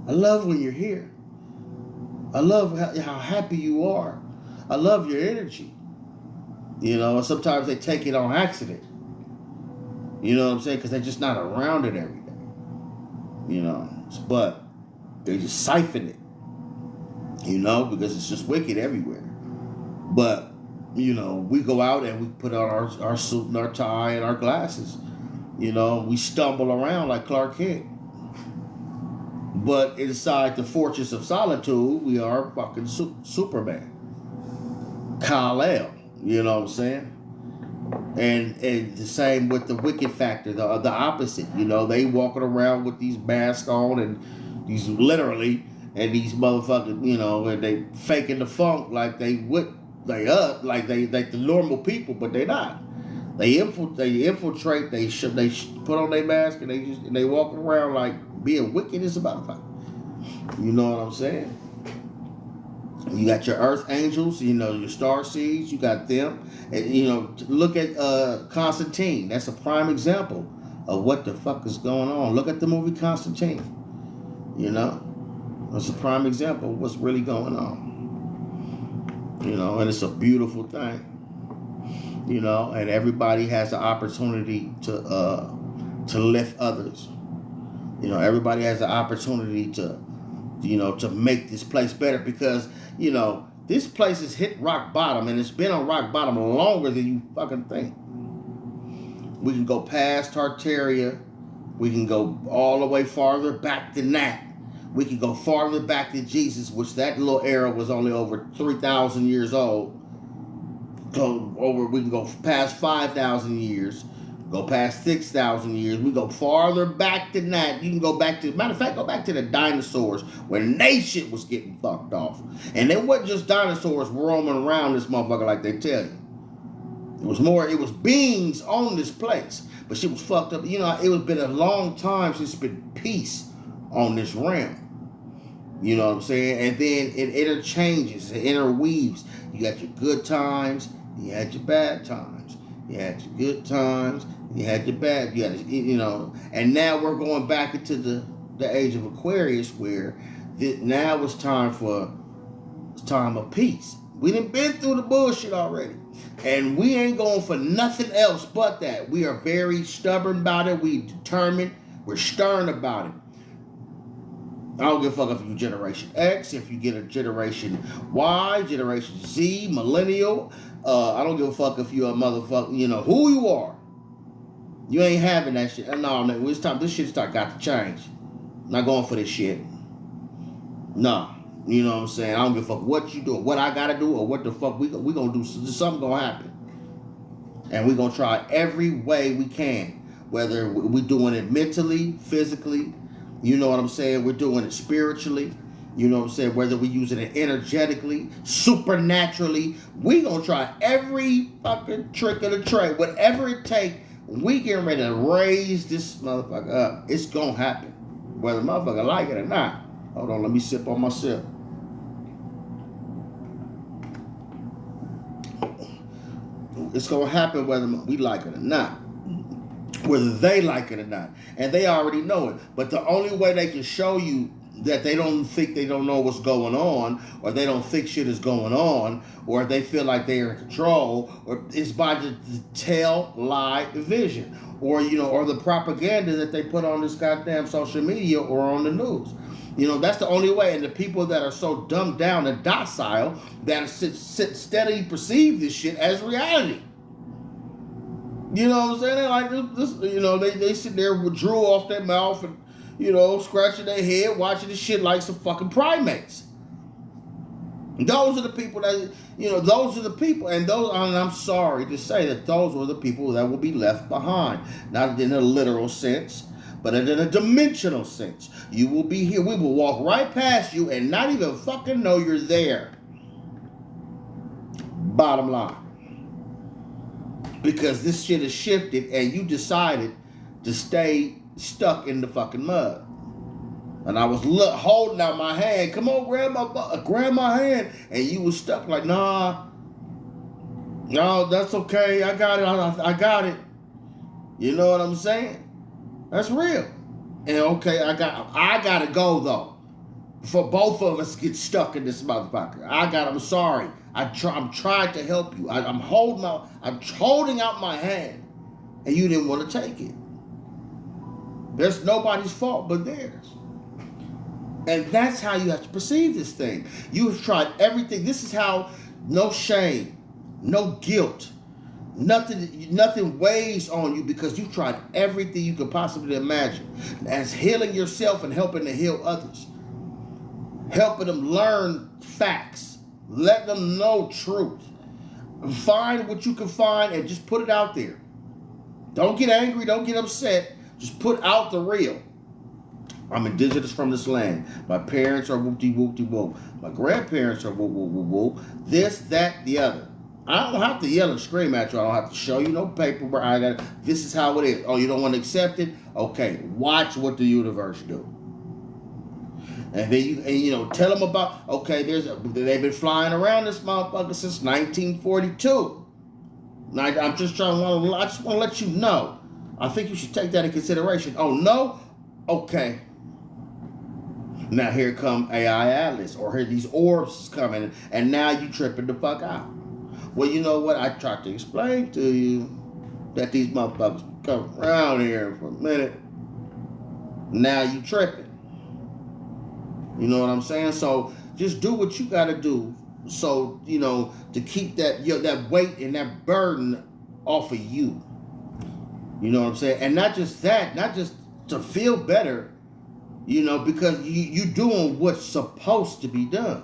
I love when you're here. I love how happy you are. I love your energy. And sometimes they take it on accident. You know what I'm saying? Because they're just not around it every day. But they just siphon it. Because it's just wicked everywhere. But, we go out and we put on our suit and our tie and our glasses. We stumble around like Clark Kent. But inside the fortress of solitude, we are fucking Superman. Kal-El. You know what I'm saying? And the same with the wicked factor, the opposite. You know, they walking around with these masks on and these literally and these motherfuckers, you know, and they faking the funk like they like the normal people, but they not. They infiltrate. They put on their mask and they walk around like being wicked as a motherfucker. You know what I'm saying? You got your earth angels, you know, your star seeds. You got them, and you know, look at Constantine. That's a prime example of what the fuck is going on. Look at the movie Constantine. You know, that's a prime example of what's really going on. You know, and it's a beautiful thing. You know, and everybody has the opportunity to lift others. You know, everybody has the opportunity to, you know, to make this place better because, you know, this place has hit rock bottom and it's been on rock bottom longer than you fucking think. We can go past Tartaria. We can go all the way farther back than that. We can go farther back than Jesus, which that little era was only over 3,000 years old. We can go past 5,000 years, go past 6,000 years. We go farther back than that. You can go back to, matter of fact, go back to the dinosaurs when they shit was getting fucked off. And it wasn't just dinosaurs roaming around this motherfucker like they tell you. It was beings on this place. But shit was fucked up. You know, it was been a long time since it's been peace on this realm. You know what I'm saying? And then it interchanges, it interweaves. You got your good times, you had your bad times. You had your good times, you had your bad, you know. And now we're going back into the age of Aquarius where now it's time of peace. We done been through the bullshit already. And we ain't going for nothing else but that. We are very stubborn about it. We determined. We're stern about it. I don't give a fuck if you Generation X, if you get a Generation Y, Generation Z, Millennial. I don't give a fuck if you're a motherfucker, you know, who you are. You ain't having that shit. No, man, it's time. This shit's got to change. I'm not going for this shit. No. You know what I'm saying? I don't give a fuck what you do, what I got to do, or what the fuck we going to do. Something going to happen. And we going to try every way we can. Whether we doing it mentally, physically, you know what I'm saying? We're doing it spiritually. You know what I'm saying? Whether we're using it energetically, supernaturally. We gonna try every fucking trick of the trade. Whatever it takes, we getting ready to raise this motherfucker up. It's gonna happen. Whether the motherfucker like it or not. Hold on, let me sip on my sip. It's gonna happen whether we like it or not. Whether they like it or not. And they already know it. But the only way they can show you that they don't think they don't know what's going on, or they don't think shit is going on, or they feel like they're in control, or is by the tell, lie, vision. Or, you know, or the propaganda that they put on this goddamn social media or on the news. You know, that's the only way. And the people that are so dumbed down and docile that sit steadily perceive this shit as reality. You know what I'm saying? They're like this, you know, they sit there with drool off their mouth and, you know, scratching their head, watching this shit like some fucking primates. And those are the people that, you know, those are the people, and I'm sorry to say that those are the people that will be left behind. Not in a literal sense, but in a dimensional sense. You will be here. We will walk right past you and not even fucking know you're there. Bottom line. Because this shit has shifted and you decided to stay stuck in the fucking mud. And I was holding out my hand. Come on, grab my hand. And you was stuck like, nah. No, that's okay. I got it. I got it. You know what I'm saying? That's real. And okay, I gotta go though. For both of us get stuck in this motherfucker. I'm sorry. I'm trying to help you. I'm holding out my hand, and you didn't want to take it. There's nobody's fault but theirs. And that's how you have to perceive this thing. You have tried everything. This is how no shame, no guilt, nothing weighs on you because you tried everything you could possibly imagine. As healing yourself and helping to heal others. Helping them learn facts. Let them know truth. Find what you can find and just put it out there. Don't get angry. Don't get upset. Just put out the real. I'm indigenous from this land. My parents are whoop-de-whoop-de-whoop. My grandparents are whoop-whoop-whoop-whoop. This, that, the other. I don't have to yell and scream at you. I don't have to show you no paper. This is how it is. Oh, you don't want to accept it? Okay, watch what the universe do. And then you tell them about, okay, they've been flying around this motherfucker since 1942. Now, I just want to let you know. I think you should take that in consideration. Oh, no? Okay. Now here come AI Atlas, or here these orbs coming, and now you tripping the fuck out. Well, you know what? I tried to explain to you that these motherfuckers come around here for a minute. Now you tripping. You know what I'm saying? So just do what you got to do. So, to keep that weight and that burden off of you. You know what I'm saying? And not just that, not just to feel better, because you doing what's supposed to be done.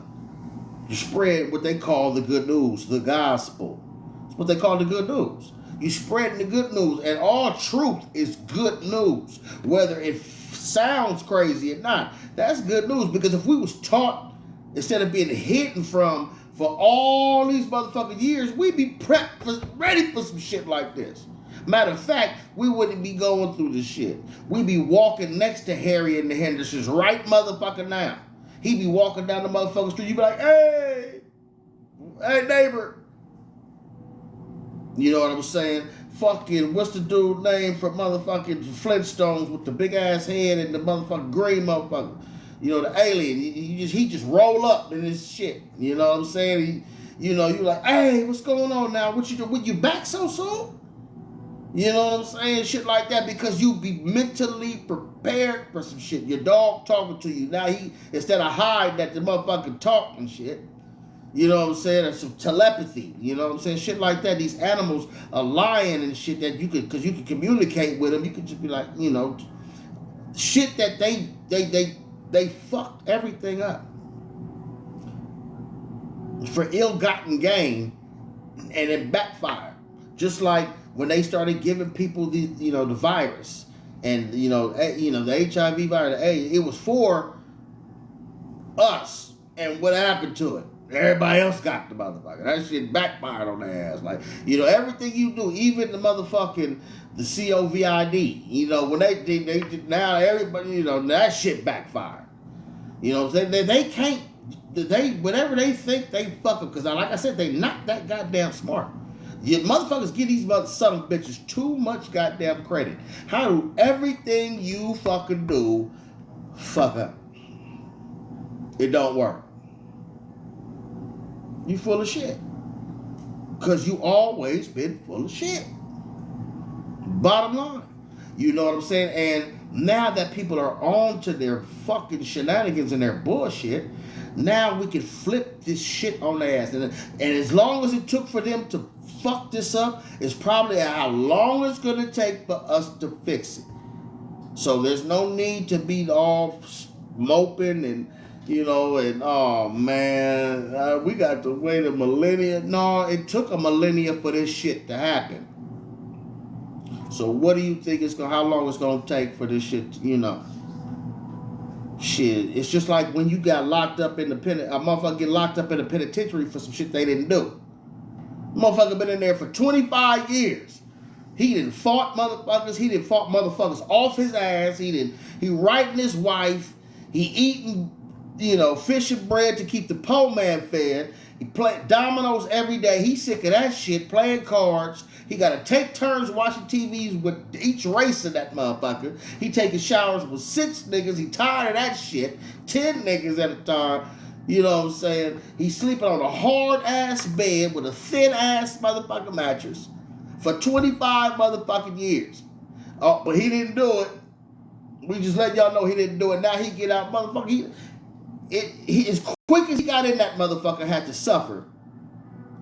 You spread what they call the good news, the gospel. That's what they call the good news. You spreading the good news, and all truth is good news, whether it sounds crazy or not. That's good news, because if we was taught instead of being hidden from for all these motherfucking years, we'd be ready for some shit like this. Matter of fact, we wouldn't be going through this shit. We'd be walking next to Harry and the Hendersons right motherfucking now. He'd be walking down the motherfucking street. You'd be like, hey neighbor. You know what I'm saying? Fucking, what's the dude name for motherfucking Flintstones with the big ass head and the motherfucking green motherfucker? The alien. He just roll up in this shit. You know what I'm saying? You're like, hey, what's going on now? What you do? Were you back so soon? You know what I'm saying? Shit like that, because you be mentally prepared for some shit. Your dog talking to you. Now instead of hiding that the motherfucker talk and shit. You know what I'm saying? There's some telepathy. You know what I'm saying? Shit like that. These animals are lying and shit that because you can communicate with them. You can just be like, shit that they fucked everything up for ill-gotten gain, and it backfired. Just like when they started giving people the virus and the HIV virus, it was for us, and what happened to it? Everybody else got the motherfucker. That shit backfired on their ass. Like, everything you do, even the motherfucking the COVID, when they now everybody, that shit backfired. You know what I'm saying? They can't, whatever they think, they fuck them. Because like I said, they not that goddamn smart. You motherfuckers give these son of bitches too much goddamn credit. How do everything you fucking do fuck up? It don't work. You full of shit. Because you always been full of shit. Bottom line. You know what I'm saying? And now that people are on to their fucking shenanigans and their bullshit, now we can flip this shit on their ass. And as long as it took for them to fuck this up, it's probably how long it's going to take for us to fix it. So there's no need to be all moping and oh man, we got to wait a millennia. No, it took a millennia for this shit to happen. So what do you think how long it's gonna take for this shit? Shit. It's just like when you got locked up in a motherfucker get locked up in a penitentiary for some shit they didn't do. Motherfucker been in there for 25 years. He didn't fought motherfuckers. He didn't fought motherfuckers off his ass. He writing his wife. He eating fish and bread to keep the poor man fed. He play dominoes every day. He's sick of that shit, playing cards. He got to take turns watching TVs with each race of that motherfucker. He taking showers with 6 niggas. He tired of that shit. 10 niggas at a time. You know what I'm saying? He's sleeping on a hard-ass bed with a thin-ass motherfucking mattress for 25 motherfucking years. Oh, but he didn't do it. We just let y'all know he didn't do it. Now he get out, motherfucker. He as quick as he got in that motherfucker had to suffer.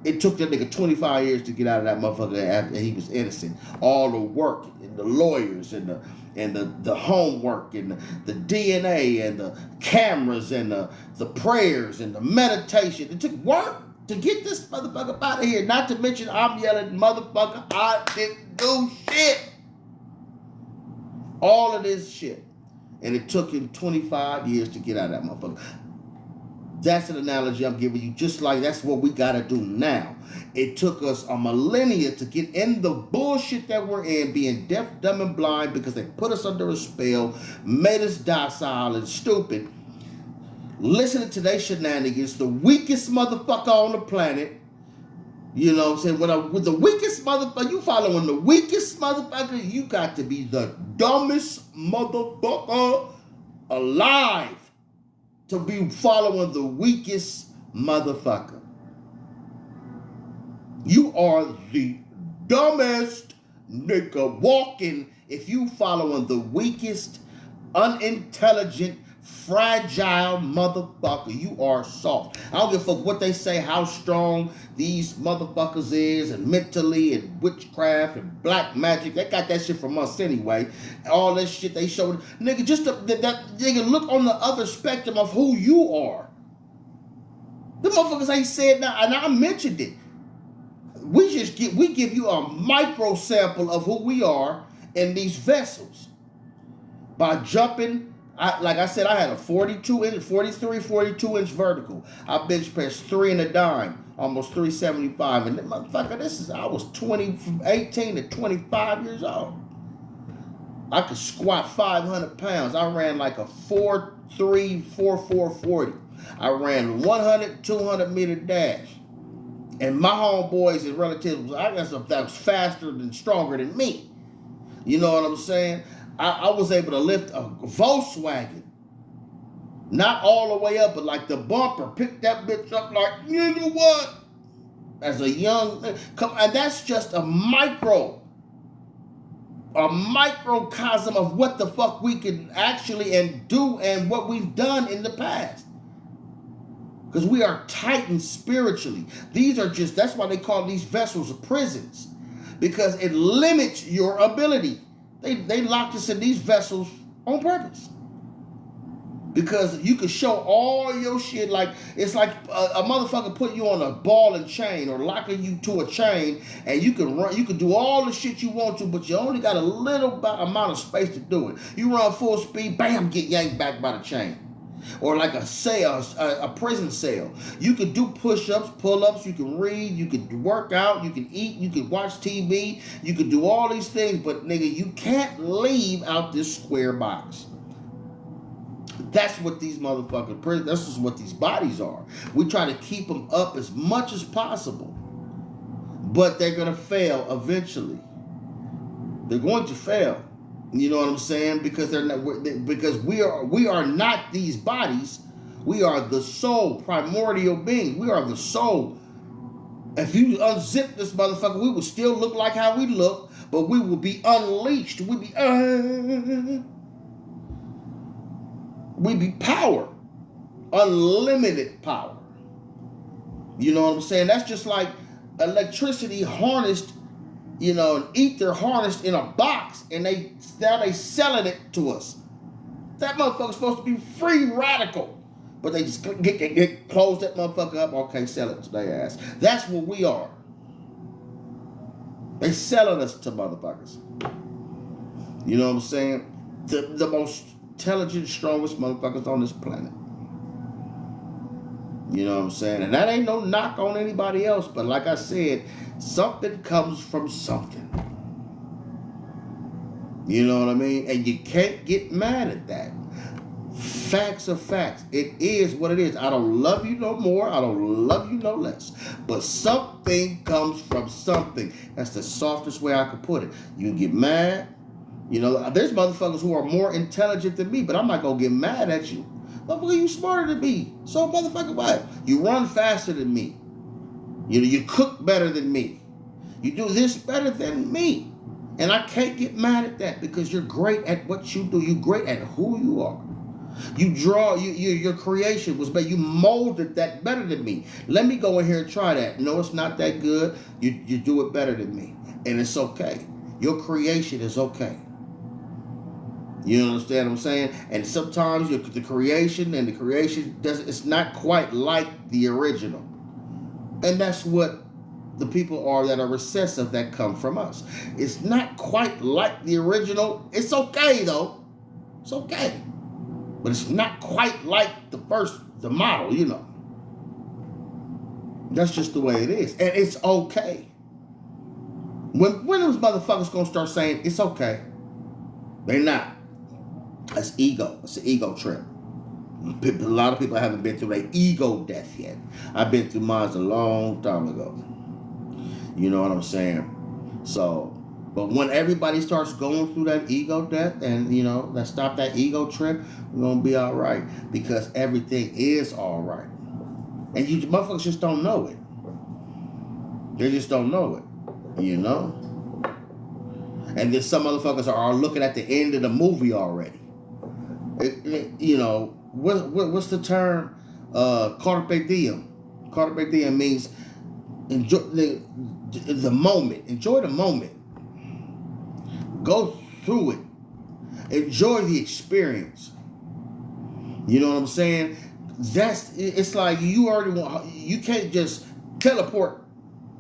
It took that nigga 25 years to get out of that motherfucker after he was innocent. All the work and the lawyers and the homework and the DNA and the cameras and the prayers and the meditation. It took work. to get this motherfucker out of here. Not to mention I'm yelling, motherfucker, I didn't do shit. All of this shit. And it took him 25 years to get out of that motherfucker. That's an analogy I'm giving you. Just like that's what we got to do now. It took us a millennia to get in the bullshit that we're in, being deaf, dumb, and blind because they put us under a spell, made us docile and stupid. Listening to their shenanigans, the weakest motherfucker on the planet. You know what I'm saying? With the weakest motherfucker, you following the weakest motherfucker, you got to be the dumbest motherfucker alive to be following the weakest motherfucker. You are the dumbest nigga walking if you following the weakest, unintelligent, fragile motherfucker. You are soft. I don't give a fuck what they say, how strong these motherfuckers is, and mentally, and witchcraft, and black magic. They got that shit from us anyway. All that shit they showed. Nigga, just that nigga, look on the other spectrum of who you are. The motherfuckers ain't said now, and I mentioned it. We give you a micro sample of who we are in these vessels by jumping. Like I said, I had a 43, 42 inch vertical. I bench pressed 3 and a dime, almost 375. And motherfucker, I was 18 to 25 years old. I could squat 500 pounds. I ran like a 4.3, 4.4 40. I ran 100, 200 meter dash. And my homeboys and relatives, I got stuff that was faster and stronger than me. You know what I'm saying? I was able to lift a Volkswagen. Not all the way up, but like the bumper. Pick that bitch up like, you know what? As a young, and that's just a microcosm of what the fuck we can actually and do and what we've done in the past. Because we are titans spiritually. That's why they call these vessels prisons. Because it limits your ability. They locked us in these vessels on purpose. Because you can show all your shit like, it's like a motherfucker putting you on a ball and chain or locking you to a chain, and you can do all the shit you want to, but you only got a little amount of space to do it. You run full speed, bam, get yanked back by the chain. Or like a cell, a prison cell. You can do push-ups, pull-ups, you can read, you can work out, you can eat, you can watch TV, you can do all these things, but nigga, you can't leave out this square box. That's what these motherfucking prisons, this is what these bodies are. We try to keep them up as much as possible. But they're going to fail eventually. They're going to fail. You know what I'm saying? Because we are not these bodies. We are the soul, primordial beings. We are the soul. If you unzip this motherfucker, we will still look like how we look, but we will be unleashed. We'd be power, unlimited power. You know what I'm saying? That's just like electricity harnessed. You know, and ether harnessed in a box, and now they selling it to us. That motherfucker's supposed to be free radical, but they just get close that motherfucker up. Okay, sell it to their ass. That's what we are. They selling us to motherfuckers. You know what I'm saying? The most intelligent, strongest motherfuckers on this planet. You know what I'm saying? And that ain't no knock on anybody else, but like I said, something comes from something. You know what I mean? And you can't get mad at that. Facts are facts. It is what it is. I don't love you no more. I don't love you no less. But something comes from something. That's the softest way I could put it. You get mad. You know, there's motherfuckers who are more intelligent than me, but I'm not going to get mad at you. Motherfucker, you smarter than me. So motherfucker, what? You run faster than me. You cook better than me. You do this better than me. And I can't get mad at that because you're great at what you do. You're great at who you are. You draw, your creation was made. You molded that better than me. Let me go in here and try that. No, it's not that good. You do it better than me. And it's okay. Your creation is okay. You understand what I'm saying? And sometimes the creation doesn't, it's not quite like the original. And that's what the people are that are recessive that come from us. It's not quite like the original. It's okay though. It's okay. But it's not quite like the model, you know. That's just the way it is. And it's okay. When those motherfuckers gonna start saying it's okay? They're not. That's ego. It's an ego trip. A lot of people haven't been through their ego death yet. I've been through mine a long time ago. You know what I'm saying? So, but when everybody starts going through that ego death and, you know, that stop that ego trip, we're going to be all right. Because everything is all right. And you motherfuckers just don't know it. They just don't know it. You know? And then some motherfuckers are looking at the end of the movie already. You know, what's the term? Carpe diem. Carpe diem means enjoy the moment. Enjoy the moment. Go through it. Enjoy the experience. You know what I'm saying? It's like you can't just teleport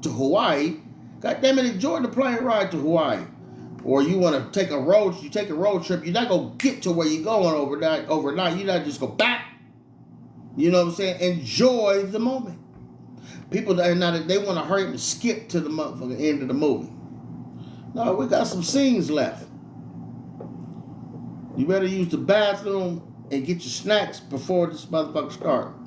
to Hawaii. God damn it, enjoy the plane ride to Hawaii. Or you want to take a road trip, you're not going to get to where you're going overnight. You're not just go back. You know what I'm saying? Enjoy the moment. People they want to hurry and skip to the motherfucking end of the movie. No, we got some scenes left. You better use the bathroom and get your snacks before this motherfucker starts.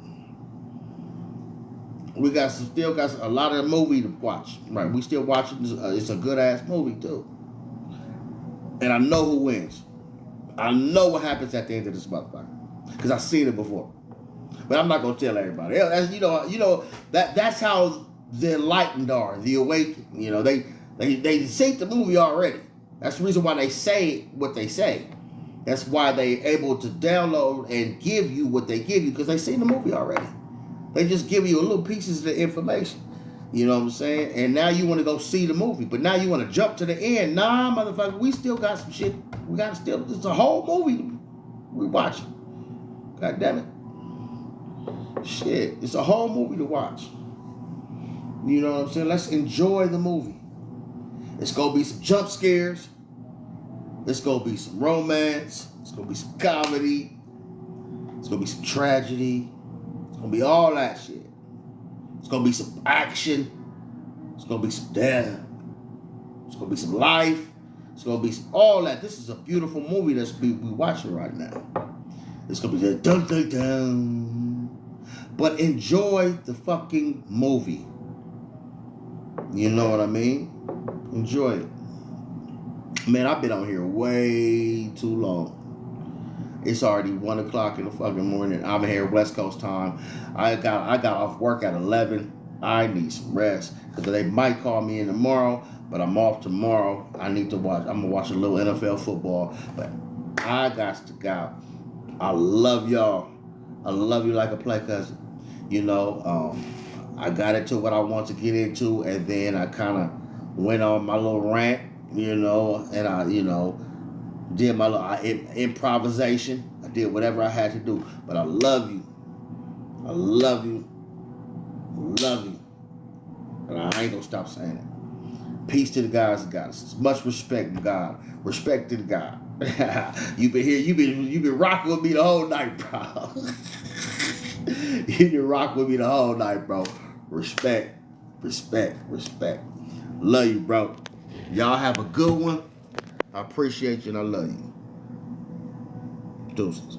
We still got a lot of the movie to watch. Right, we still watching. It's a good ass movie too. And I know who wins. I know what happens at the end of this motherfucker. Because I've seen it before. But I'm not going to tell everybody. That's how the enlightened are, the awakened. You know, they see the movie already. That's the reason why they say what they say. That's why they able to download and give you what they give you, because they seen the movie already. They just give you a little pieces of the information. You know what I'm saying? And now you want to go see the movie. But now you want to jump to the end. Nah, motherfucker, we still got some shit. It's a whole movie we watching. God damn it. Shit, it's a whole movie to watch. You know what I'm saying? Let's enjoy the movie. It's going to be some jump scares. It's going to be some romance. It's going to be some comedy. It's going to be some tragedy. It's going to be all that shit. It's going to be some action. It's going to be some death. It's going to be some life. It's going to be all that. This is a beautiful movie that's we watching right now. It's going to be the dun dun dun. But enjoy the fucking movie. You know what I mean? Enjoy it. Man, I've been on here way too long. It's already 1 o'clock in the fucking morning. I'm here West Coast time. I got off work at 11. I need some rest because they might call me in tomorrow, but I'm off tomorrow. I'm gonna watch a little NFL football, but I got to go. I love y'all. I love you like a play cousin. You know, I got into what I want to get into, and then I kind of went on my little rant, you know, and I, you know, did my little improvisation. I did whatever I had to do. But I love you. I love you. I love you. And I ain't gonna stop saying it. Peace to the guys and goddesses. Much respect to God. Respect to the God. You've been here. You've been rocking with me the whole night, bro. You've been rocking with me the whole night, bro. Respect. Respect. Respect. Love you, bro. Y'all have a good one. I appreciate you and I love you. Deuces.